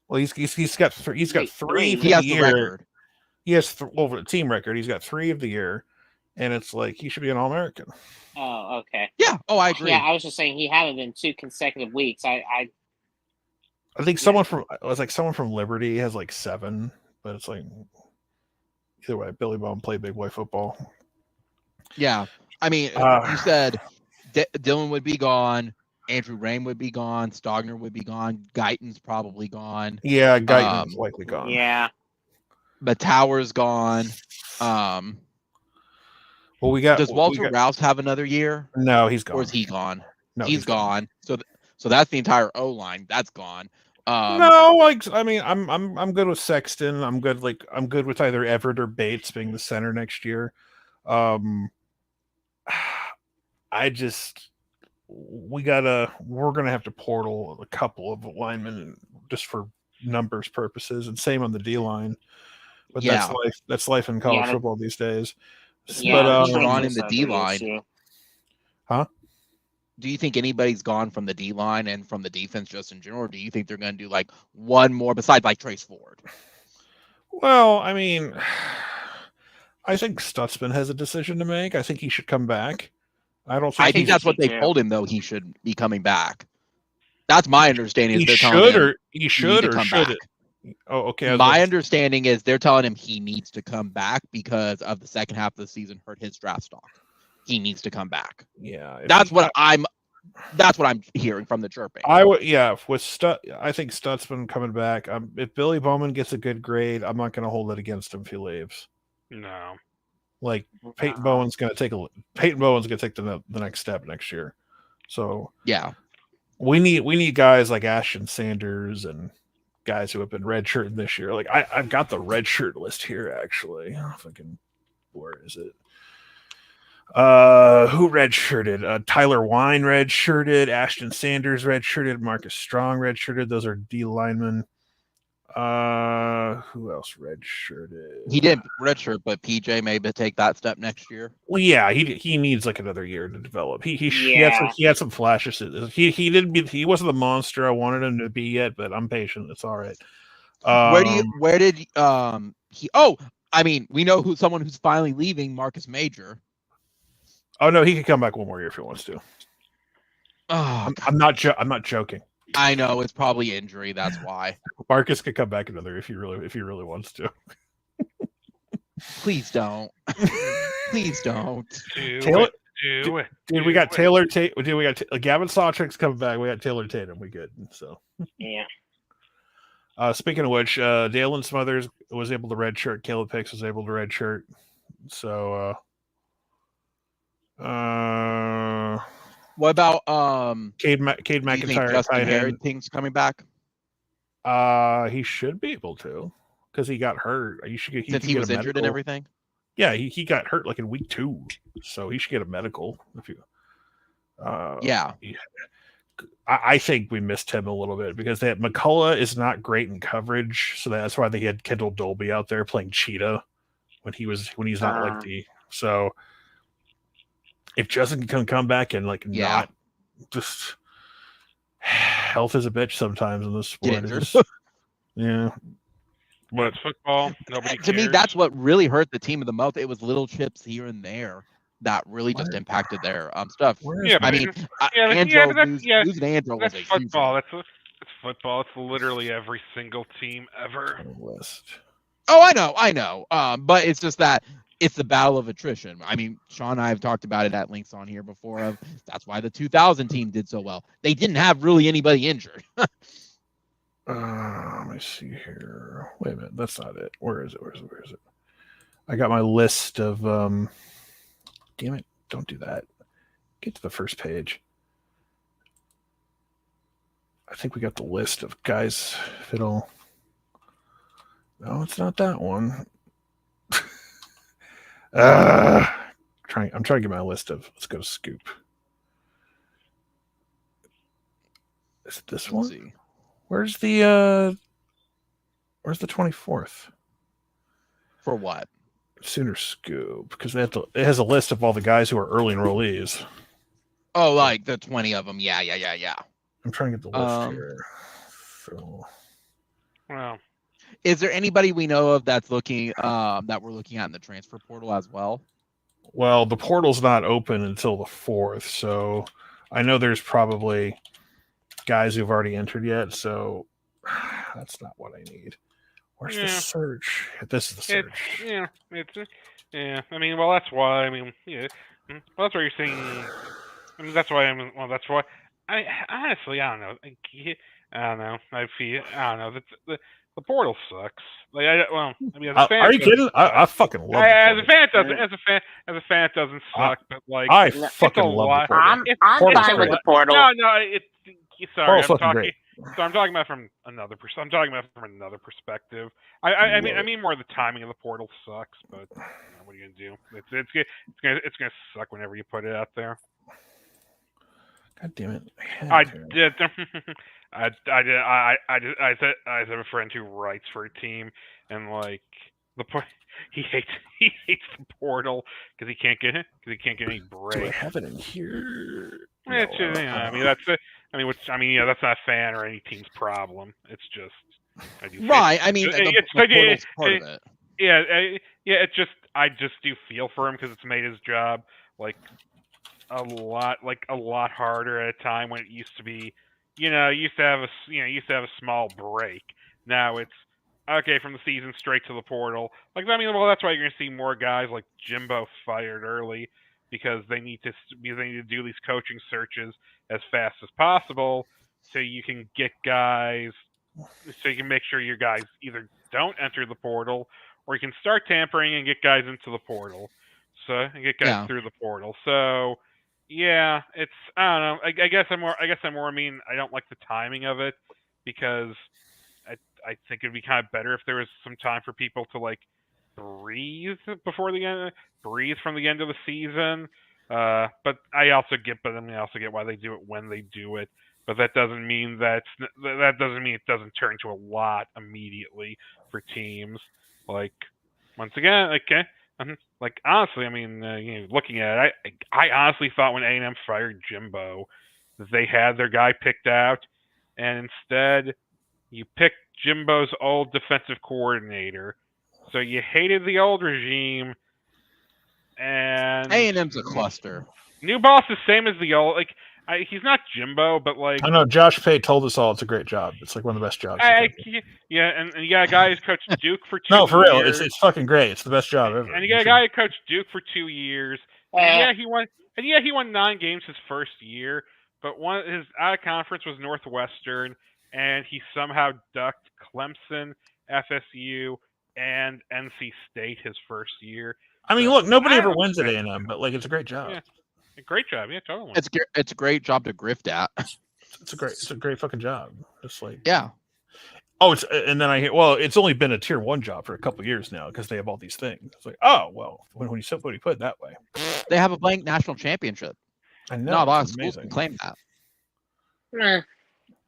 Well, he's got 3. He's got 3 for he has the year. Record. He has over the team record. He's got 3 of the year, and it's like he should be an All-American. Oh, okay. Yeah. Oh, I agree. Yeah, I was just saying he had it in 2 consecutive weeks. I think someone from Liberty has like 7, but it's like either way, Billy Bowman played big boy football. Yeah, I mean, you said Dylan would be gone, Andrew Rain would be gone, Stogner would be gone, Guyton's probably gone. Yeah, Guyton's likely gone. Yeah, but Tower's gone. Well, does Walter Rouse have another year? No, he's gone. Or is he gone? No, he's gone. So that's the entire O line. That's gone. No, like I mean, I'm good with Sexton. I'm good with either Everett or Bates being the center next year. We're gonna have to portal a couple of linemen just for numbers purposes, and same on the D line. But that's life in college football these days. Yeah, but on in the D line. Huh? do you think anybody's gone from the D line and from the defense just in general? Or do you think they're going to do like one more besides like Trace Ford? Well, I mean, I think Stutzman has a decision to make. I think he should come back. I think that's what they told him, though. He should be coming back. That's my understanding. He should or come back. Oh, okay. My understanding is they're telling him he needs to come back because of the second half of the season hurt his draft stock. He needs to come back. Yeah, that's what I'm hearing from the chirping. I think Stutzman coming back. If Billy Bowman gets a good grade, I'm not going to hold it against him if he leaves. No. Like Peyton Bowen's going to take the next step next year. So yeah, we need guys like Ashton Sanders and guys who have been redshirting this year. Like I've got the redshirt list here actually. Where is it? Who redshirted? Tyler Wine redshirted. Ashton Sanders redshirted. Marcus Strong redshirted. Those are D linemen. Who else redshirted? He didn't redshirt, but PJ maybe take that step next year. Well, yeah, he needs like another year to develop. He had some flashes. He wasn't the monster I wanted him to be yet, but I'm patient. It's all right. Where did he? Oh, I mean, we know someone who's finally leaving, Marcus Major. Oh no, he can come back one more year if he wants to. Oh, I'm not joking. I know it's probably injury. That's why Marcus could come back another if he really wants to. Please don't. Please don't. We got Taylor Tate. Dude, we got Gavin Sawcheck's coming back. We got Taylor Tatum. We good. So yeah. Speaking of which, Dalen Smothers was able to redshirt. Caleb Hicks was able to redshirt. So what about Cade McIntyre? Justin Harrington's coming back. He should be able to because he got hurt. Since he was injured and everything. Yeah, he got hurt like in week 2, so he should get a medical. If you, yeah. I think we missed him a little bit because McCullough is not great in coverage, so that's why they had Kendall Dolby out there playing cheetah when he's not like the so. If Justin can come back and not just health is a bitch sometimes in this sport. Yeah. But it's football. Nobody cares. To me, that's what really hurt the team of the most. It was little chips here and there that really just impacted their stuff. Yeah, I mean, losing Andrew was a huge football. That's football. It's literally every single team ever. Oh, I know. But it's just that it's the battle of attrition. I mean, Sean and I have talked about it at length on here before. That's why the 2000 team did so well. They didn't have really anybody injured. Let me see here. Wait a minute. That's not it. Where is it? I got my list of damn it. Don't do that. Get to the first page. I think we got the list of guys. No, it's not that one. I'm trying to get my list of. Let's go to Scoop. Is it this one? See. Where's the 24th? For what? Sooner Scoop, because it has a list of all the guys who are early enrollees. Oh, like the 20 of them. Yeah. I'm trying to get the list here. So, well, is there anybody we know of that's looking that we're looking at in the transfer portal as well? Well, the portal's not open until the 4th, so I know there's probably guys who've already entered yet. So that's not what I need. Where's the search? This is the search. I mean, well, that's why. I mean, yeah. Well, that's what you're saying. I mean, that's why. That's why. Honestly, I don't know. I don't know. I don't know. The portal sucks. Like, as a fan, are you kidding? I fucking love it. As a fan, it doesn't suck. But like, I fucking love the portal. I'm fine with the portal. No. Sorry, I'm talking about from another perspective. I mean more the timing of the portal sucks, but what are you gonna do? It's gonna suck whenever you put it out there. God damn it! I did. I have a friend who writes for a team, and like he hates the portal because he can't get any breaks. Do I have it in here? It's just, I mean, that's it. I mean, that's not a fan or any team's problem. It's just right. I mean, the portal's part of it. Yeah, It's just I just do feel for him because it's made his job like a lot harder at a time when it used to be, used to have a small break. Now it's okay from the season straight to the portal. Like, I mean, well, that's why you're gonna see more guys like Jimbo fired early because they need to do these coaching searches as fast as possible so you can get guys, so you can make sure your guys either don't enter the portal or you can start tampering and get guys into the portal. So and get guys through the portal. So yeah, it's I don't know. I guess I'm more. I mean, I don't like the timing of it because I think it'd be kind of better if there was some time for people to like breathe before the end, breathe from the end of the season. But I also get why they do it when they do it. But that doesn't mean it doesn't turn to a lot immediately for teams. Like once again, like honestly, I mean, looking at it, I honestly thought when A&M fired Jimbo, that they had their guy picked out, and instead you picked Jimbo's old defensive coordinator. So you hated the old regime, and A&M's a cluster. New boss is same as the old. Like he's not Jimbo, but like I know Josh Fay told us all it's a great job. It's like one of the best jobs. And you got a guy who's coached Duke for 2 years. No, for real, it's fucking great. It's the best job ever. And you got a guy who coached Duke for 2 years. And he won 9 games his first year. But his out of conference was Northwestern, and he somehow ducked Clemson, FSU, and NC State his first year. I mean, look, nobody ever wins at A&M, but like it's a great job. Yeah. A great job, yeah, totally. It's a great job to grift at. It's a great fucking job. Just like Oh, and then I hear, well, it's only been a tier 1 job for a couple of years now because they have all these things. It's like, oh well, when you put it that way, they have a blank national championship. I know. Not a lot of schools can claim that.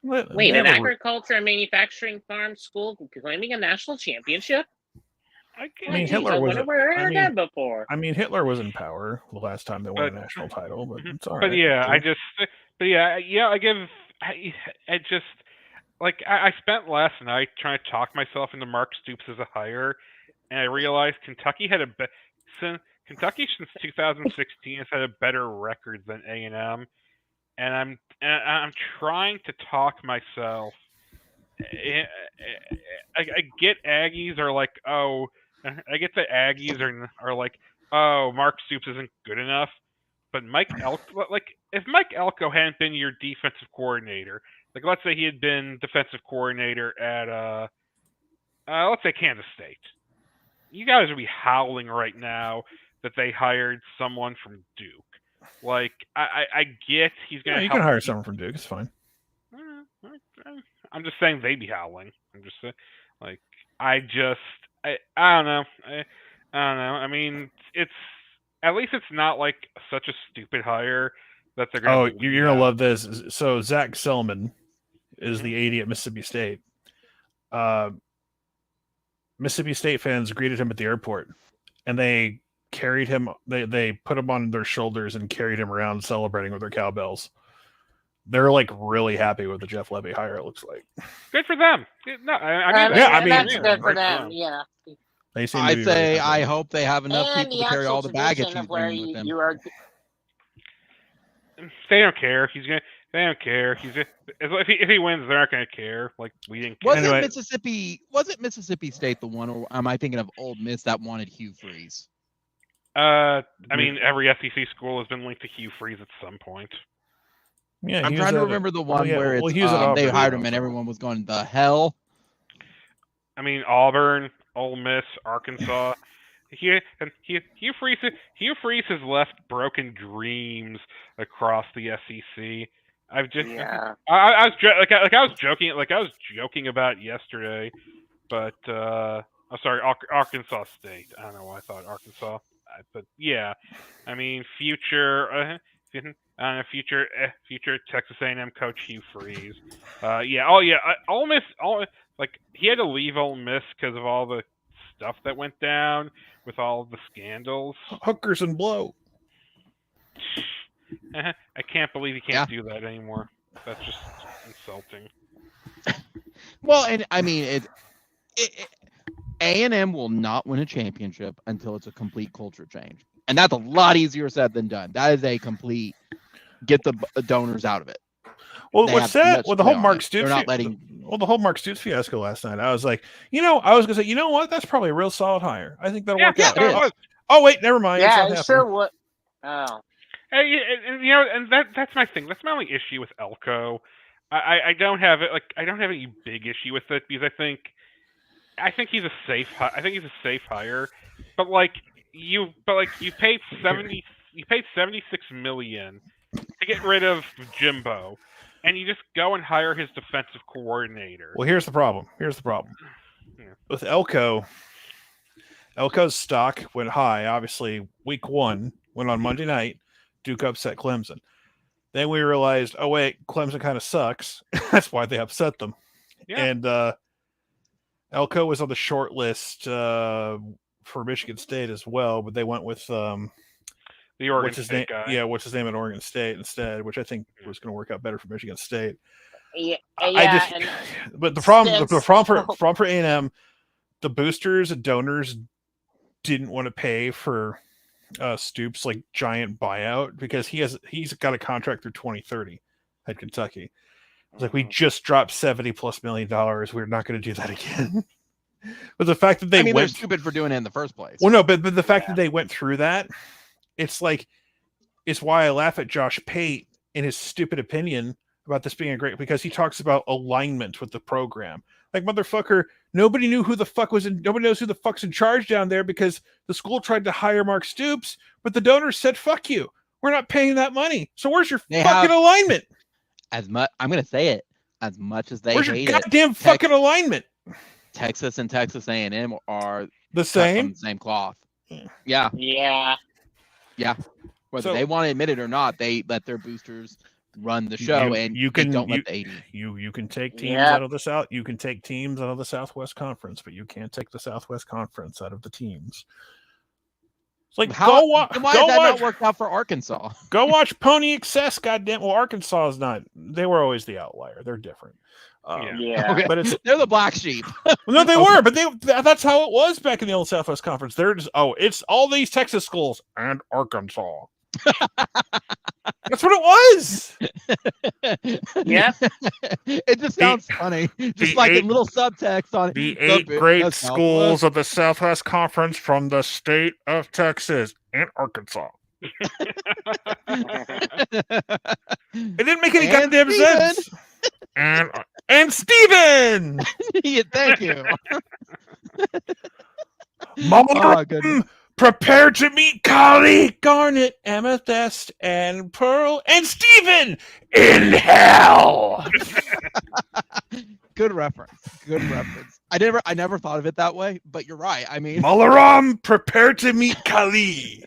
Wait, an agriculture and manufacturing farm school claiming a national championship? I mean, Hitler was. That before. I mean, Hitler was in power the last time they won a national title, but it's all right. But yeah, I spent last night trying to talk myself into Mark Stoops as a hire, and I realized Kentucky since 2016 has had a better record than A&M, and I'm trying to talk myself. I get Aggies are like, oh. I get the Aggies are like, oh, Mark Stoops isn't good enough. But if Mike Elko hadn't been your defensive coordinator, like let's say he had been defensive coordinator at let's say Kansas State, you guys would be howling right now that they hired someone from Duke. Like I get he's gonna. You can hire someone from Duke. It's fine. I'm just saying they'd be howling. I'm just saying, like I don't know. I don't know. I mean, it's at least it's not like such a stupid hire that they're going to. Oh, you're going to love this. So Zach Selman is the AD at Mississippi State. Mississippi State fans greeted him at the airport, and they carried him. They put him on their shoulders and carried him around, celebrating with their cowbells. They're like really happy with the Jeff Lebby hire. It looks like good for them. No, I mean, that's good for them. Yeah. I hope they have enough people to carry all the baggage he's bringing with them. They don't care. They don't care. If he wins, they're not going to care. Like we didn't care. Was it Mississippi State the one, or am I thinking of Ole Miss that wanted Hugh Freeze? I mean, every SEC school has been linked to Hugh Freeze at some point. Yeah, I'm trying to remember the one where they hired him and everyone was going the hell. I mean, Auburn, Ole Miss, Arkansas. Hugh Freeze has left broken dreams across the SEC. I was joking about yesterday, but I'm sorry, Arkansas State. I don't know why I thought Arkansas, but yeah, I mean future Texas A&M coach Hugh Freeze. Ole Miss. Like he had to leave Ole Miss because of all the stuff that went down with all the scandals. Hookers and blow. I can't believe he can't do that anymore. That's just insulting. Well, and I mean, A&M will not win a championship until it's a complete culture change, and that's a lot easier said than done. That is a complete get the donors out of it. Well, what's that? Well, the whole Mark Stoops. They're not letting. Well, the whole Mark Stoops fiasco last night. I was like, I was gonna say, you know what? That's probably a real solid hire. I think that'll work out. Oh wait, never mind. Yeah, it sure would. Oh. Hey, and that's my thing. That's my only issue with Elko. I don't have it. Like, I don't have any big issue with it because I think he's a safe. I think he's a safe hire. But you paid $76 million to get rid of Jimbo, and you just go and hire his defensive coordinator. Well, here's the problem. Yeah. With Elko's stock went high. Obviously, week 1 went on Monday night. Duke upset Clemson. Then we realized, oh wait, Clemson kind of sucks. That's why they upset them. Yeah. And Elko was on the short list for Michigan State as well, but they went with the Oregon State guy. Yeah, what's his name at Oregon State instead, which I think was going to work out better for Michigan State. Yeah, but the problem for A&M, the boosters and donors didn't want to pay for Stoops giant buyout because he's got a contract through 2030 at Kentucky. It's like, we just dropped $70+ million. We're not going to do that again. But the fact that they're stupid for doing it in the first place. Well, no, but the fact that they went through that, it's why I laugh at Josh Pate in his stupid opinion about this being because he talks about alignment with the program. Like, motherfucker, nobody knows who the fuck's in charge down there because the school tried to hire Mark Stoops, but the donors said, fuck you. We're not paying that money. So where's your fucking alignment? I'm going to say it. As much as they where's hate your goddamn fucking alignment? Texas and Texas A&M are the same? The same cloth. Yeah. Whether they want to admit it or not, they let their boosters run the show, and you don't let the AD. You can take teams out of the South. You can take teams out of the Southwest Conference, but you can't take the Southwest Conference out of the teams. It's like, why has that not worked out for Arkansas? Go watch Pony Excess. Goddamn. Well, Arkansas is not. They were always the outlier. They're different. Okay. But they're the black sheep. No, they were, but that's how it was back in the old Southwest Conference. They're just it's all these Texas schools and Arkansas. That's what it was. Yeah. It just sounds funny. Just like a little subtext on the 8 great schools of the Southwest Conference from the state of Texas and Arkansas. It didn't make any goddamn sense. And Steven! Yeah, thank you. Prepare to meet Kali, Garnet, Amethyst, and Pearl, and Steven in hell. Good reference. I never thought of it that way, but you're right. I mean, Malaram, prepare to meet Kali.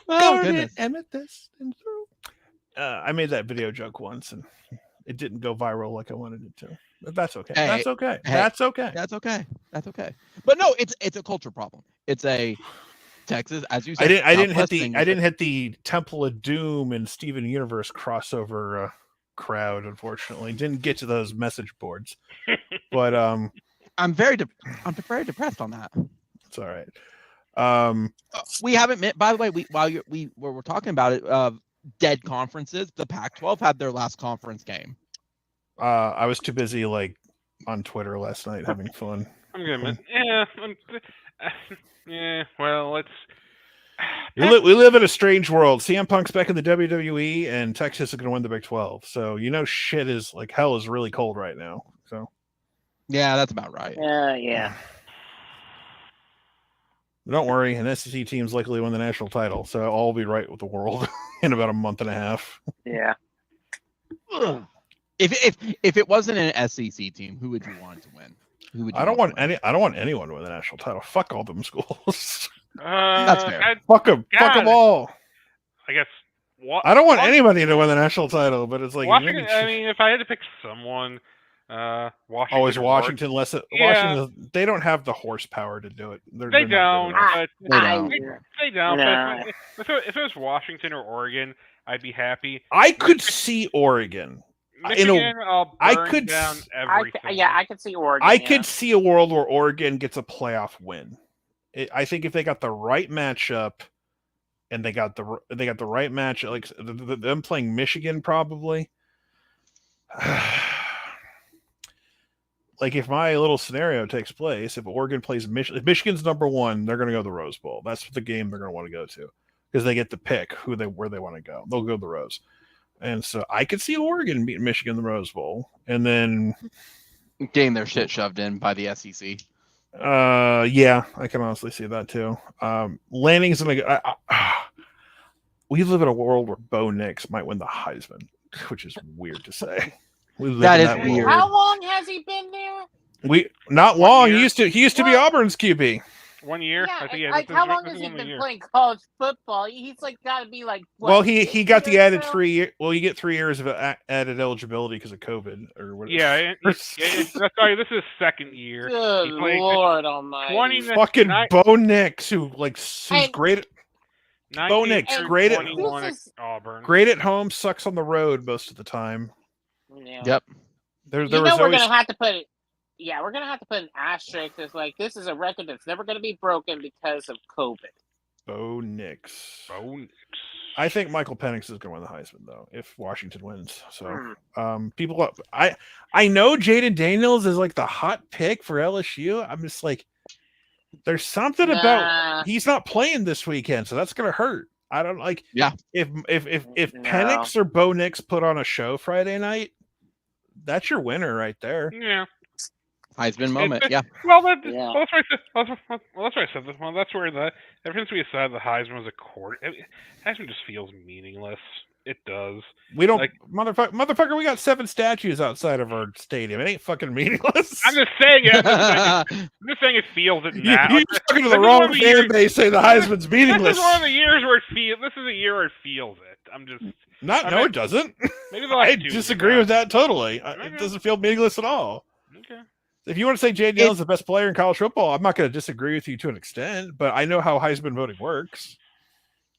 Oh, goodness. Amethyst, and Pearl. I made that video joke once, and it didn't go viral like I wanted it to. But that's okay. That's okay. But no, it's a culture problem. It's a Texas, as you said. I didn't hit the Temple of Doom and Steven Universe crossover crowd. Unfortunately, didn't get to those message boards. But I'm very depressed on that. It's all right. We haven't met. By the way, while we're talking about it, dead conferences. The Pac-12 had their last conference game. I was too busy on Twitter last night having fun. I'm gonna admit, yeah. Well, it's we live in a strange world. CM Punk's back in the WWE, and Texas is gonna win the Big 12. So shit is hell is really cold right now. So yeah, that's about right. Yeah. Don't worry, an SEC team's likely to win the national title, so all will be right with the world in about a month and a half. Yeah. If it wasn't an SEC team, who would you want to win? I don't want anyone to win the national title. Fuck all them schools. That's fair. Fuck them. Fuck them all. I guess. I don't want anybody to win the national title, but it's like Washington. I mean, if I had to pick someone, Washington. Oh, is Washington less? Yeah. Washington, they don't have the horsepower to do it. They don't. They don't. They don't. No. But if it was Washington or Oregon, I'd be happy. I could see Oregon. Michigan, I'll burn down everything. I could see Oregon. I could see a world where Oregon gets a playoff win. I think if they got the right matchup, and they got the right match, like them playing Michigan, probably. Like if my little scenario takes place, if Oregon plays Michigan, if Michigan's number 1, they're going to go to the Rose Bowl. That's the game they're going to want to go to because they get to pick where they want to go. They'll go to the Rose, and so I could see Oregon beating Michigan in the Rose Bowl, and then getting their shit shoved in by the SEC. Yeah, I can honestly see that too. Lanning's gonna. We live in a world where Bo Nix might win the Heisman, which is weird to say. That is weird. How long has he been there? Not long. He used to be Auburn's QB. 1 year. Yeah, I think like how long has he been playing college football? He's like got to be like. What, well, he got the added 3 years. Well, you get 3 years of added eligibility because of COVID or whatever. Yeah, sorry, this is his second year. Good Lord Almighty! Fucking Bo Nix, who's great. Bo Nix, great at Auburn. Great at home, sucks on the road most of the time. Yeah. Yep. We're gonna have to put it. Yeah, we're gonna have to put an asterisk. It's like this is a record that's never gonna be broken because of COVID. Bo Nix. I think Michael Penix is gonna win the Heisman though, if Washington wins. So, people, I know Jaden Daniels is like the hot pick for LSU. I'm just like, there's something about he's not playing this weekend, so that's gonna hurt. I don't like. Yeah. If Penix or Bo Nix put on a show Friday night, that's your winner right there. Yeah. Heisman moment. Yeah. Well, that's why I said this. Well, that's where ever since we decided the Heisman was a court, Heisman just feels meaningless. It does. We don't, motherfucker. We got 7 statues outside of our stadium. It ain't fucking meaningless. I'm just saying it. I'm just saying it feels it now. You're talking to the wrong fan base. Say the Heisman's meaningless. This is one of the years where it feels. This is a year where it feels it. I'm just. No, it doesn't. Maybe I disagree with that totally. It doesn't feel meaningless at all. Okay. If you want to say Jaden Daniels is the best player in college football, I'm not going to disagree with you to an extent, but I know how Heisman voting works.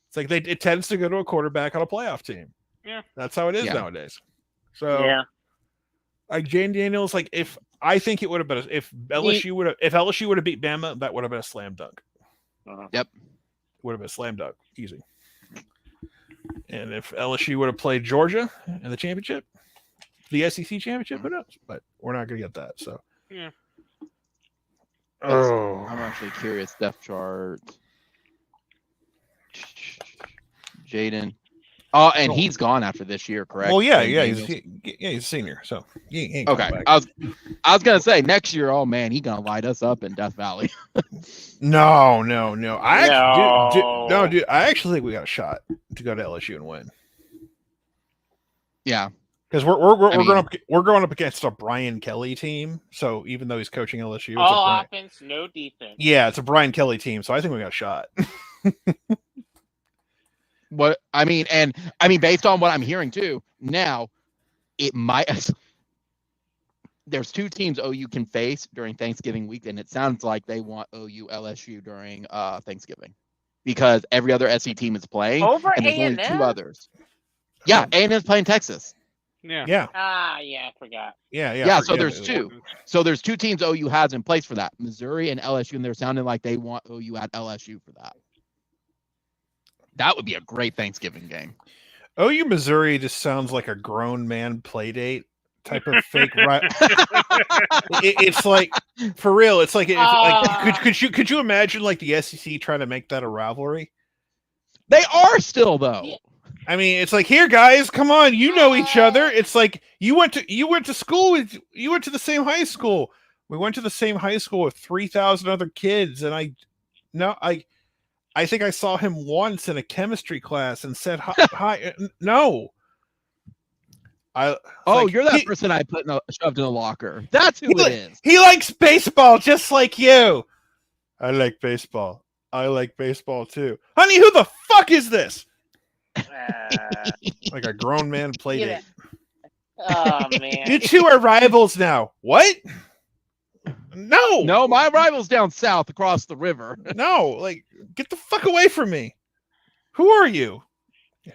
It's like it tends to go to a quarterback on a playoff team. Yeah, that's how it is nowadays. So, like Jaden Daniels, like if I think it would have been if LSU would have beat Bama, that would have been a slam dunk. Yep, would have been a slam dunk, easy. And if LSU would have played Georgia in the championship, the SEC championship, who knows? But we're not going to get that. So, yeah. Oh, I'm actually curious. Depth chart. Jaden. Oh, and he's gone after this year, correct? Well, yeah, he's a senior, so he ain't okay. I was gonna say next year. Oh man, he's gonna light us up in Death Valley. No. Dude. I actually think we got a shot to go to LSU and win. Yeah, because we're going up against a Brian Kelly team. So even though he's coaching LSU, all offense, no defense. Yeah, it's a Brian Kelly team. So I think we got a shot. What I mean, based on what I'm hearing too, now it might. There's 2 teams OU can face during Thanksgiving week, and it sounds like they want OU LSU during Thanksgiving because every other SC team is playing, over and there's A&M? only 2 others. Yeah, A&M's playing Texas. Yeah. I forgot. Yeah. So there's 2. So there's 2 teams OU has in place for that: Missouri and LSU, and they're sounding like they want OU at LSU for that. That would be a great Thanksgiving game. OU Missouri just sounds like a grown man play date type of fake right. It's like for real. It's like could you imagine like the SEC trying to make that a rivalry? They are still though. Yeah. I mean, it's like here, guys, come on, you know each other. It's like you went to school with you went to the same high school. We went to the same high school with 3,000 other kids, and I think I saw him once in a chemistry class and said hi. No. You're that person I shoved in a locker. That's who it is. He likes baseball just like you. I like baseball. I like baseball too. Honey, who the fuck is this? Like a grown man play date. Oh man. You two are rivals now. What? No, my rival's down south across the river. no, like get the fuck away from me. Who are you?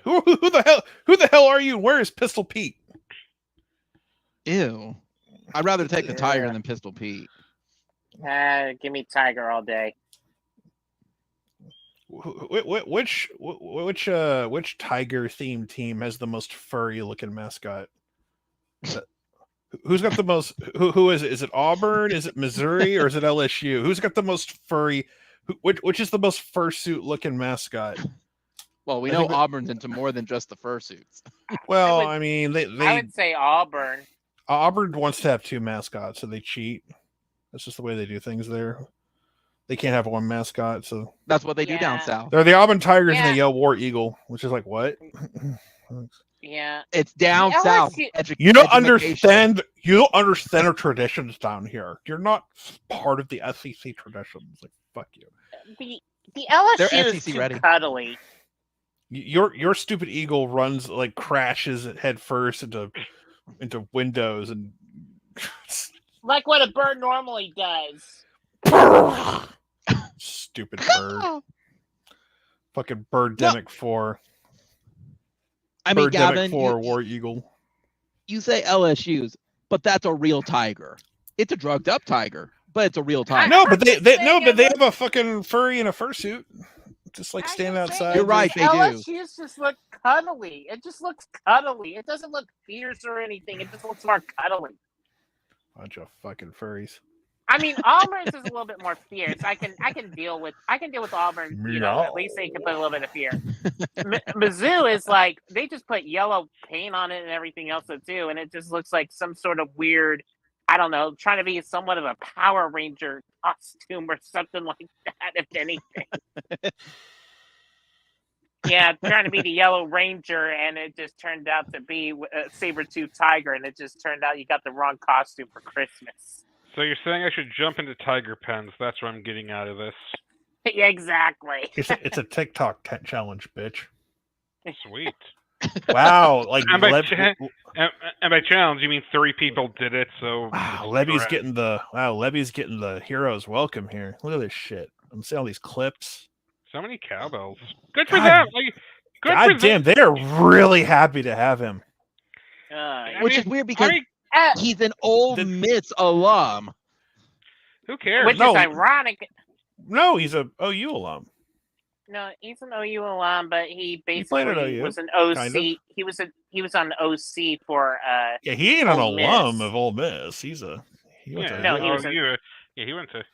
Who the hell are you? Where is Pistol Pete? Ew. I'd rather take the Tiger than Pistol Pete. Give me Tiger all day. Which Tiger themed team has the most furry looking mascot? Who's got the most? Who is it? Is it Auburn? Is it Missouri? Or is it LSU? Who's got the most furry? Which is the most fursuit looking mascot? Well, we know Auburn's into more than just the fursuits. Well, I mean, I would say Auburn. Auburn wants to have two mascots, so they cheat. That's just the way they do things there. They can't have one mascot, so that's what they do down south. They're the Auburn Tigers and the Yale War Eagle, which is like what? Yeah, it's down south. You don't understand. You don't understand our traditions down here. You're not part of the SEC traditions. Like fuck you. The LSU is too cuddly. Your stupid eagle runs like crashes at head first into windows and like what a bird normally does. Stupid bird. Fucking Birdemic 4. I mean, Gavin, War Eagle. You say LSU's, but that's a real tiger. It's a drugged up tiger, but it's a real tiger. No, but they have a fucking furry in a fursuit. Just like standing outside. You're right, they do. LSU's just look cuddly. It just looks cuddly. It doesn't look fierce or anything. It just looks more cuddly. Bunch of fucking furries. I mean, Auburn's is a little bit more fierce. I can deal with Auburn. You know, at least they can put a little bit of fear. Mizzou is like they just put yellow paint on it and everything else too, and it just looks like some sort of weird. I don't know, trying to be somewhat of a Power Ranger costume or something like that, if anything. Yeah, trying to be the Yellow Ranger, and it just turned out to be a saber-tooth tiger, and it just turned out you got the wrong costume for Christmas. So you're saying I should jump into tiger pens? That's what I'm getting out of this. Yeah, exactly. It's a TikTok challenge, bitch. Sweet. Wow, like and by challenge you mean 3 people did it, so wow, Lebby's getting the hero's welcome here. Look at this shit. I'm seeing all these clips. So many cowbells. Good for them. God damn, they are really happy to have him. Which is weird because he's an Ole Miss alum. Who cares? Which is ironic. No, he's a OU alum. No, he's an OU alum, but he basically was an OC. Kind of. He was on OC for yeah, he ain't an alum of Ole Miss. He went to he went to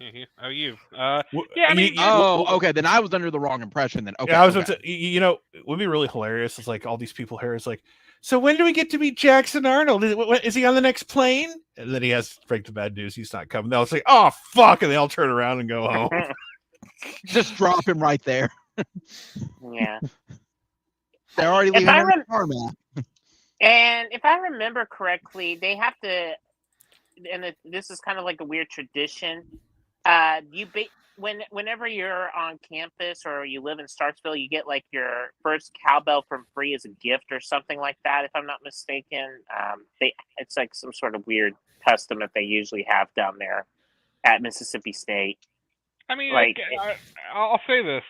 OU. Okay. Then I was under the wrong impression. Then okay. Yeah, I was. Okay. It would be really hilarious. It's like all these people here. It's like, so when do we get to meet Jackson Arnold? Is he on the next plane? And then he has to break the bad news. He's not coming. They'll say, "Oh fuck!" and they all turn around and go home. Just drop him right there. Yeah. They're already leaving the format. And if I remember correctly, they have to. And this is kind of like a weird tradition. Whenever you're on campus or you live in Starksville, you get like your first cowbell from free as a gift or something like that. If I'm not mistaken, it's like some sort of weird custom that they usually have down there at Mississippi State. I mean, I'll say this: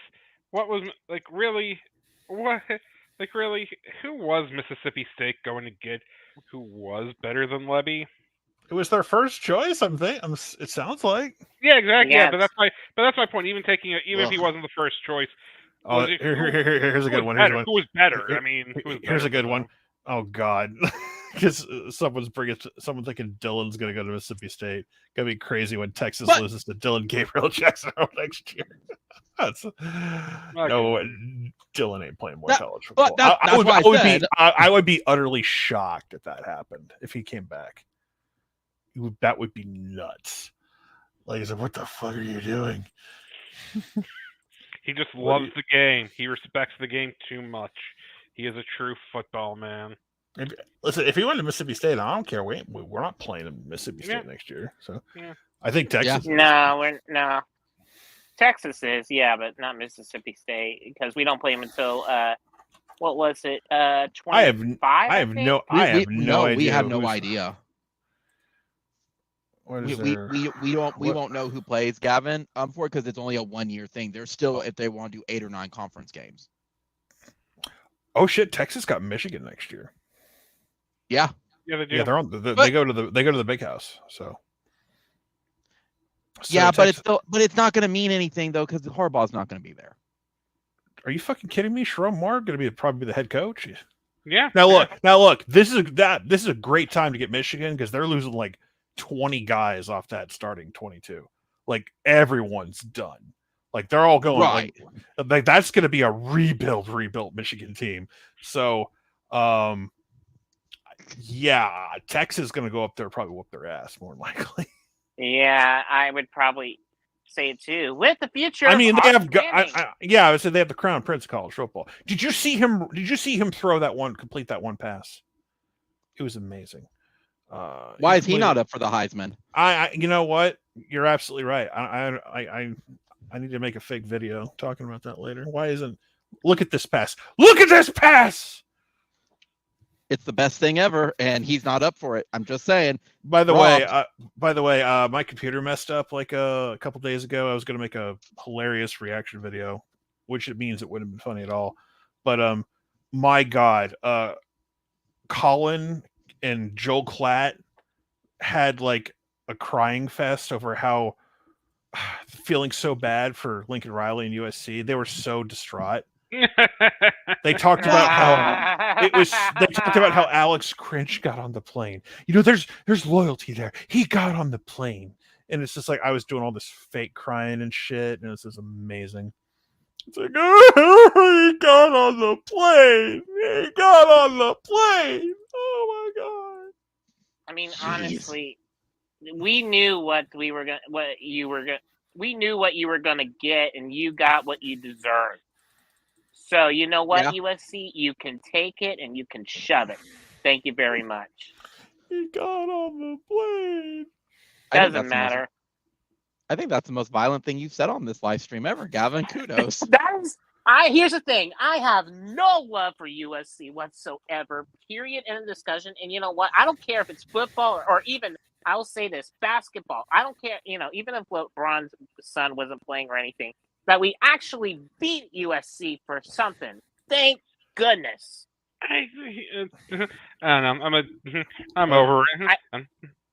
what was really? Who was Mississippi State going to get? Who was better than Lebby? It was their first choice. It sounds like. Yeah, exactly. Yeah, but that's my point. Even if he wasn't the first choice. Here's a good one. Who was better? Here's a good one. Oh God, because someone's thinking Dylan's gonna go to Mississippi State. Gonna be crazy when Texas loses to Dylan Gabriel Jackson next year. No, Dylan ain't playing more college football. I would be utterly shocked if that happened. If he came back, that would be nuts. Like, he said, "What the fuck are you doing?" He just loves the game. He respects the game too much. He is a true football man. Listen, if he went to Mississippi State, I don't care. We're not playing in Mississippi State next year. So I think Texas. Yeah. No. Texas is, but not Mississippi State because we don't play them until what was it? 25. I have no idea. We have no idea. What is We won't know who plays, Gavin. For because it's only a 1-year thing. There's still, if they want to do 8 or 9 conference games. Oh shit! Texas got Michigan next year. Yeah. Yeah, they do. Yeah, they're on. They go to the big house. So yeah, Texas, but it's not going to mean anything though because Harbaugh's not going to be there. Are you fucking kidding me? Sharon Moore going to probably be the head coach. Yeah. Now look. This is a great time to get Michigan because they're losing like 20 guys off that starting 22. Like everyone's done. Like they're all going. Right. Like that's going to be a rebuilt Michigan team. So, yeah, Texas is going to go up there, probably whoop their ass more than likely. Yeah, I would probably say it too. With the future, I mean, they have. I would say they have the crown prince of college football. Did you see him complete that one pass? It was amazing. Why is he not up for the Heisman? You know what? You're absolutely right. I need to make a fake video talking about that later. Why isn't? Look at this pass. Look at this pass. It's the best thing ever, and he's not up for it. I'm just saying. By the way, my computer messed up like a couple days ago. I was going to make a hilarious reaction video, which it means it wouldn't have been funny at all. But my God, Colin and Joel Klatt had like a crying fest over how feeling so bad for Lincoln Riley and USC. They were so distraught. They talked about how Alex Crinch got on the plane. You know, there's loyalty there. He got on the plane, and it's just like I was doing all this fake crying and shit, and this is amazing. It's like, oh, he got on the plane. He got on the plane. Oh my God. I mean, Jeez. honestly, we knew what you were gonna get, and you got what you deserved. So you know what, USC, you can take it and you can shove it. Thank you very much. He got on the plane. Doesn't matter. I think that's the most violent thing you've said on this live stream ever, Gavin. Kudos. Here's the thing. I have no love for USC whatsoever. Period. End of discussion. And you know what? I don't care if it's football or even, I'll say this, basketball. I don't care. You know, even if LeBron's son wasn't playing or anything, that we actually beat USC for something. Thank goodness. I don't know. I'm over it.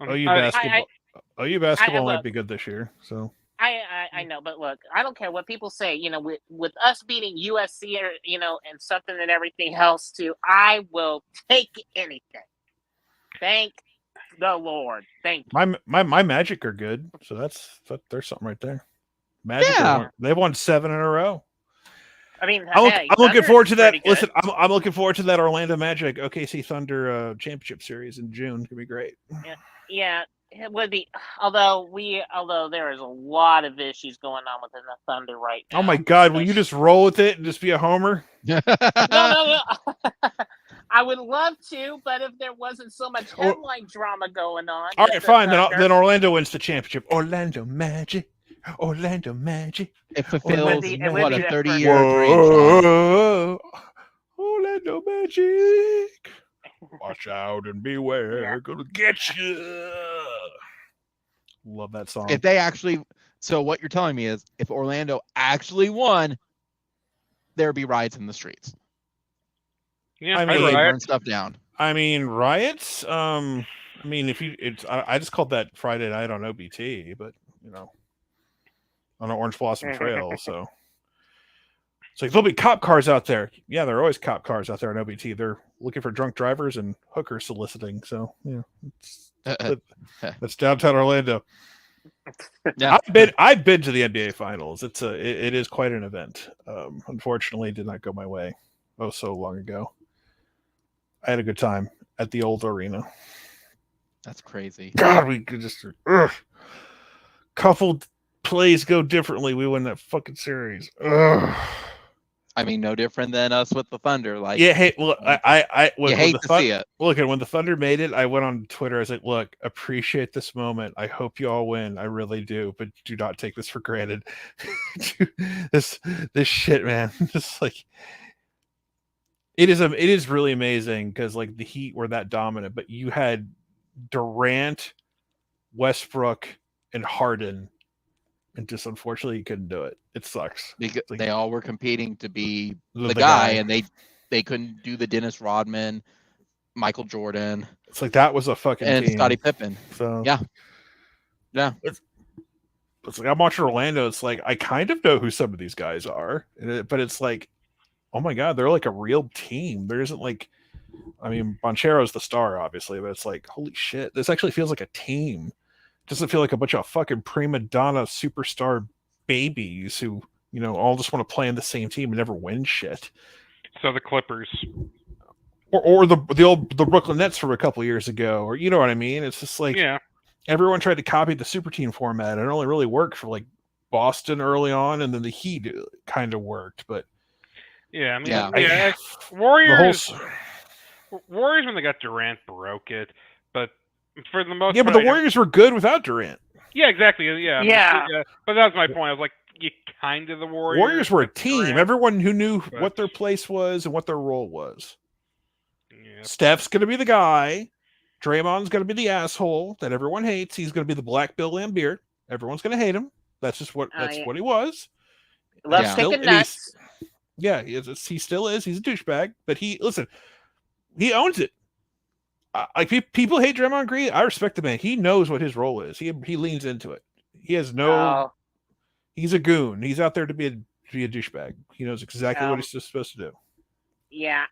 OU basketball might be good this year. So I know, but look, I don't care what people say. You know, with us beating USC, or and something and everything else too, I will take anything. Thank the Lord. Thank you. My Magic are good, so there's something right there. Magic, they've won 7 in a row. I mean, I'm looking forward to that. Listen, I'm looking forward to that Orlando Magic OKC Thunder championship series in June. It's gonna be great. Yeah, it would be. Although there is a lot of issues going on within the Thunder right now. Oh my God, will you just roll with it and just be a homer? No. I would love to, but if there wasn't so much headline drama going on. All right, fine. Then Orlando wins the championship. Orlando Magic. It fulfills a 30-year dream. Orlando Magic. Watch out and beware. Yeah. Gonna get you. Love that song. If they actually, so what you're telling me is, if Orlando actually won, there'd be riots in the streets. Yeah, I mean, burn stuff down. I mean, riots. I mean, I just called that Friday night on OBT, but on Orange Blossom Trail. So it's like there'll be cop cars out there. Yeah, there are always cop cars out there on OBT. They're looking for drunk drivers and hookers soliciting. So yeah, that's downtown Orlando. Yeah. I've been to the NBA Finals. It is quite an event. Unfortunately, it did not go my way. So long ago. I had a good time at the old arena. That's crazy. God, we could just couple plays go differently. We win that fucking series. I mean, no different than us with the Thunder. Like, yeah, hey, look, I hate to see it. Look, and when the Thunder made it, I went on Twitter. I was like, look, appreciate this moment. I hope you all win. I really do, but do not take this for granted. this shit, man. Just like It is really amazing because like the Heat were that dominant, but you had Durant, Westbrook, and Harden, and just unfortunately you couldn't do it. It sucks. Because like, they all were competing to be the guy, and they couldn't do the Dennis Rodman, Michael Jordan. It's like that was a fucking and team. Scottie Pippen. So yeah. It's like I'm watching Orlando. It's like I kind of know who some of these guys are, but it's like, oh my god, they're like a real team. There isn't like, I mean, Banchero's the star, obviously, but it's like, holy shit, this actually feels like a team. It doesn't feel like a bunch of fucking prima donna superstar babies who, you know, all just want to play in the same team and never win shit. So the Clippers, or the Brooklyn Nets from a couple years ago, or you know what I mean? It's just like, everyone tried to copy the super team format, and it only really worked for like Boston early on, and then the Heat kind of worked, but. Yeah, I mean, Warriors when they got Durant broke it, but for the most part... Yeah, but the Warriors were good without Durant. Yeah, exactly. Yeah. But that was my point. I was like, you kind of the Warriors. Warriors were a team. Durant. Everyone who knew what their place was and what their role was. Yeah. Steph's going to be the guy. Draymond's going to be the asshole that everyone hates. He's going to be the Black Bill Laimbeer. Everyone's going to hate him. That's just what what he was. Loves kicking nuts. Yeah, he still is. He's a douchebag, but he owns it. Like people hate Draymond Green. I respect the man. He knows what his role is. He leans into it. He has no. He's a goon. He's out there to be a douchebag. He knows exactly what he's supposed to do. Yeah,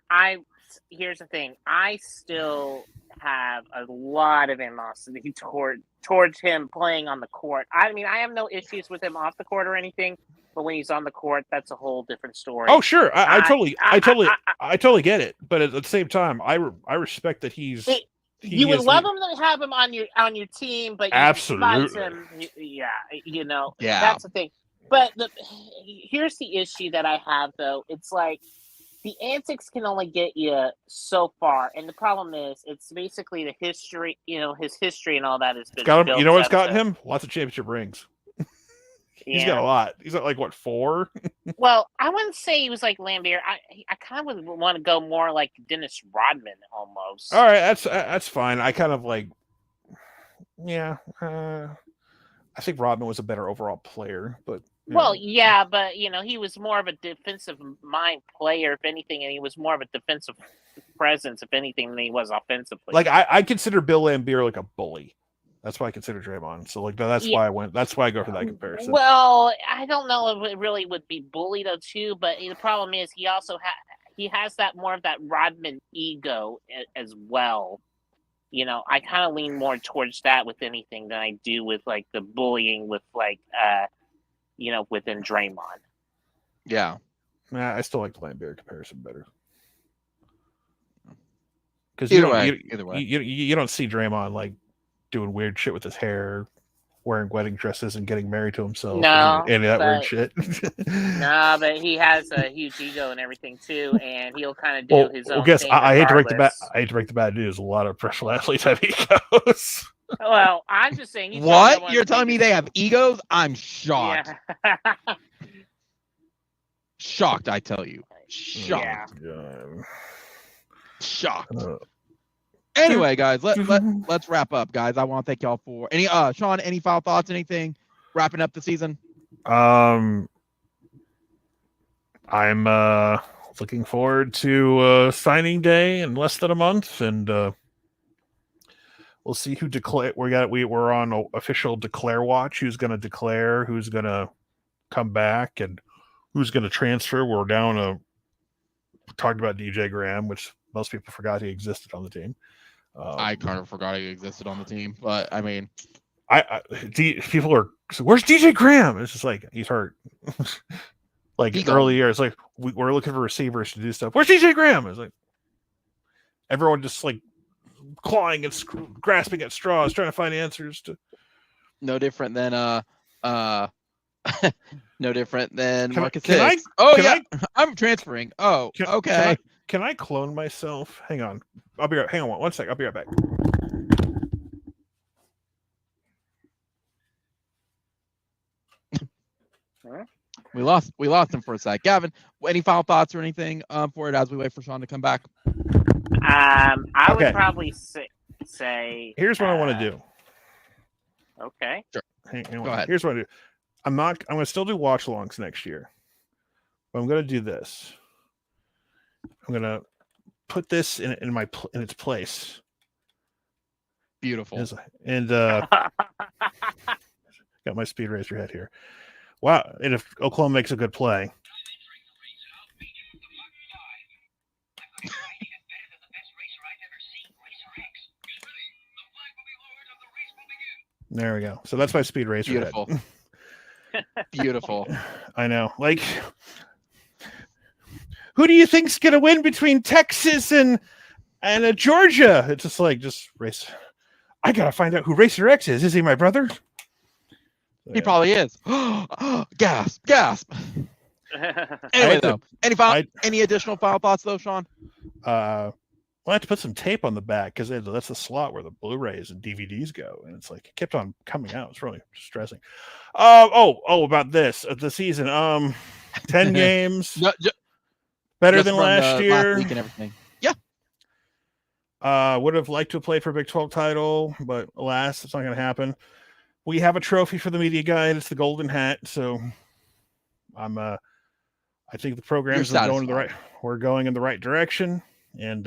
here's the thing. I still have a lot of animosity towards him playing on the court. I mean, I have no issues with him off the court or anything. But when he's on the court, that's a whole different story. Oh, sure, I totally get it. But at the same time, I respect that he's. You would love him to have him on your team, but absolutely, him, that's the thing. But here's the issue that I have, though. It's like the antics can only get you so far, and the problem is, it's basically the history. You know, his history and all that has been. Got him. You know what's gotten him? Lots of championship rings. He's got a lot. He's got like what, 4? Well, I wouldn't say he was like Laimbeer. I kind of would want to go more like Dennis Rodman almost. All right, that's fine. I kind of like, I think Rodman was a better overall player, but but he was more of a defensive mind player, if anything, and he was more of a defensive presence, if anything, than he was offensively. Like I consider Bill Laimbeer like a bully. That's why I consider Draymond. So, like, that's why I go for that comparison. Well, I don't know if it really would be bully though, too. But the problem is he also has that more of that Rodman ego as well. You know, I kind of lean more towards that with anything than I do with like the bullying with like, within Draymond. Yeah. I still like the Laimbeer comparison better. Because either way, you don't see Draymond like doing weird shit with his hair, wearing wedding dresses, and getting married to himself. And that weird shit. But he has a huge ego and everything too, and he'll kind of do his own thing. I hate to break the bad news. A lot of professional athletes have egos. Well, I'm just saying. What? You're telling me they have egos? I'm shocked. Yeah. Shocked, I tell you. Shocked. Yeah. Shocked. Anyway, guys, let's wrap up, guys. I want to thank y'all for any Sean, any final thoughts, anything wrapping up the season? I'm looking forward to signing day in less than a month, and we'll see who declare. We're on official declare watch. Who's going to declare? Who's going to come back? And who's going to transfer? We're down talked about DJ Graham, which most people forgot he existed on the team. I kind of forgot he existed on the team, but I mean, people are, where's DJ Graham? It's just like, he's hurt. Like early years, like we're looking for receivers to do stuff. Where's DJ Graham? It's like everyone just like clawing and grasping at straws, trying to find answers to. No different than no different than Marcus. I'm transferring. Oh, okay. Can I clone myself? Hang on. Hang on one sec. I'll be right back. We lost him for a sec. Gavin, any final thoughts or anything for it as we wait for Sean to come back? I would probably say. Here's what I want to do. Okay. Sure. Go ahead. Here's what I do. I'm going to still do watch-alongs next year. But I'm going to do this. I'm going to put this in its place. Beautiful. And got my speed racer head here. Wow. And if Oklahoma makes a good play. There we go. So that's my speed racer. Beautiful. Head. Beautiful. I know. Like, who do you think's gonna win between Texas and Georgia? It's just race. I gotta find out who Racer X is. Is he my brother? He probably is. Gasp! Anyway, though, any additional final thoughts though, Sean? I have to put some tape on the back because that's the slot where the Blu-rays and DVDs go, and it's like it kept on coming out. It's really stressing. About the season. 10 games, better than last year. Last week and everything. Yeah. Would have liked to have played for a Big 12 title, but alas, it's not going to happen. We have a trophy for the media guide. It's the Golden Hat. So I think the programs are going we're going in the right direction. And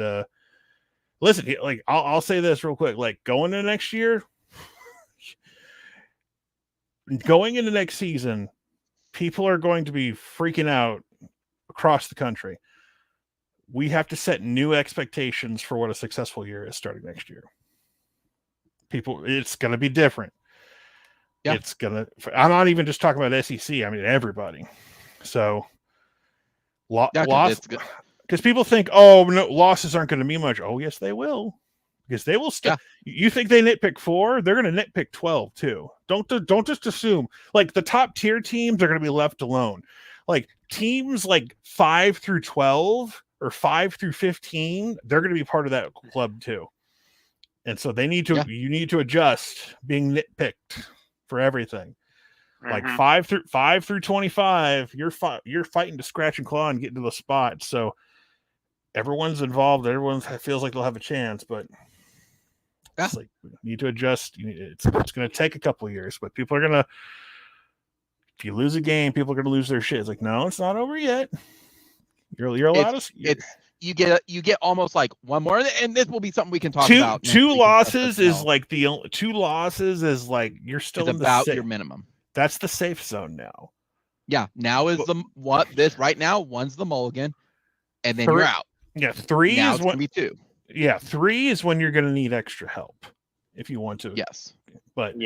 listen, like I'll say this real quick, like going into next year, going into next season, people are going to be freaking out across the country. We have to set new expectations for what a successful year is starting next year. It's going to be different. Yeah. I'm not even just talking about SEC. I mean, everybody. So loss, because people think, no, losses aren't going to mean much. Oh, yes, they will. Because they will still. Yeah. You think they nitpick 4? They're going to nitpick 12 too. Don't just assume. Like the top tier teams are going to be left alone. Like teams like 5 through 12 or 5 through 15, they're going to be part of that club too. And so they need to. Yeah. You need to adjust being nitpicked for everything. Like 5 through 25, you're fighting to scratch and claw and get into the spot. So everyone's involved. Everyone feels like they'll have a chance, but it's like you need to adjust. It's going to take a couple of years, but people are going to. If you lose a game, people are going to lose their shit. It's like, no, it's not over yet. You're allowed to. You get almost like one more, and this will be something we can talk about. Two losses is like two losses is like you're still in about your minimum. That's the safe zone now. Yeah, now is right now. One's the mulligan, and then you're out. Yeah, 3 now is when 2. Yeah, 3 is when you're going to need extra help if you want to. Yes, but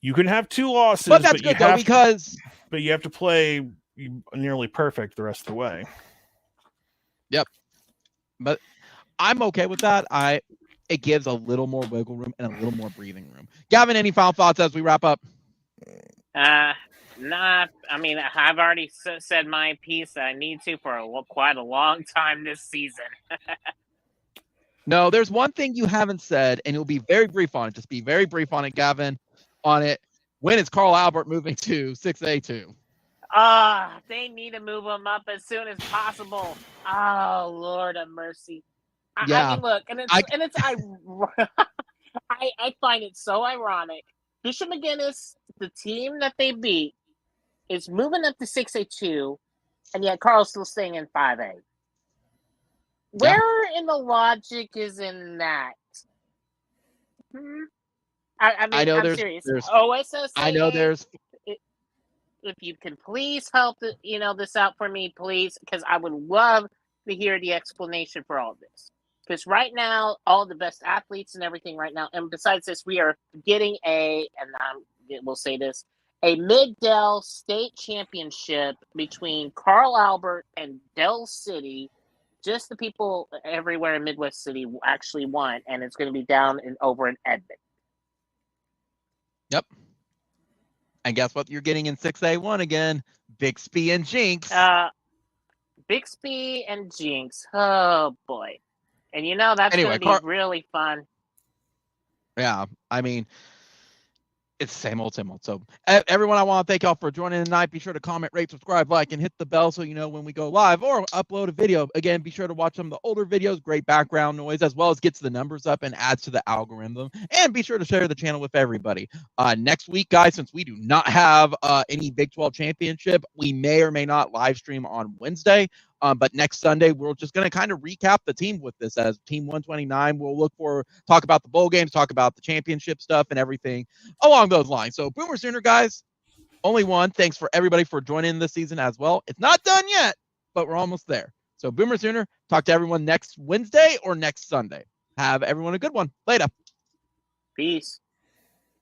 you can have 2 losses, but that's good though because you have to play nearly perfect the rest of the way. Yep, but I'm okay with that. It gives a little more wiggle room and a little more breathing room. Gavin, any final thoughts as we wrap up? Nah. I mean, I've already said my piece that I need to for quite a long time this season. No, there's one thing you haven't said, and you'll be very brief on it. Just be very brief on it, Gavin. On it. When is Carl Albert moving to 6A2? They need to move him up as soon as possible. Oh, Lord of mercy. I mean, look, I find it so ironic. Bishop McGuinness, the team that they beat, is moving up to 6A2, and yet Carl's still staying in 5A. Where in the logic is in that? I know I'm serious. OSSA. I know there's. If you can please help this out for me, please, because I would love to hear the explanation for all of this. Because right now, all the best athletes and everything right now, and besides this, we are getting we'll say this, a Mid-Del state championship between Carl Albert and Del City. Just the people everywhere in Midwest City actually won, and it's going to be down over in Edmond. Yep. And guess what you're getting in 6A1 again? Bixby and Jinx. Bixby and Jinx. Oh, boy. And that's going to be really fun. Yeah. I mean, It's same old. So everyone, I want to thank y'all for joining tonight. Be sure to comment, rate, subscribe, like, and hit the bell so you know when we go live or upload a video. Again, be sure to watch some of the older videos, great background noise, as well as gets the numbers up and adds to the algorithm. And be sure to share the channel with everybody. Next week, guys, since we do not have any Big 12 championship, we may or may not live stream on Wednesday. But next Sunday, we're just going to kind of recap the team with this as Team 129. We'll talk about the bowl games, talk about the championship stuff and everything along those lines. So Boomer Sooner, guys, only one. Thanks for everybody for joining this season as well. It's not done yet, but we're almost there. So Boomer Sooner, talk to everyone next Wednesday or next Sunday. Have everyone a good one. Later. Peace.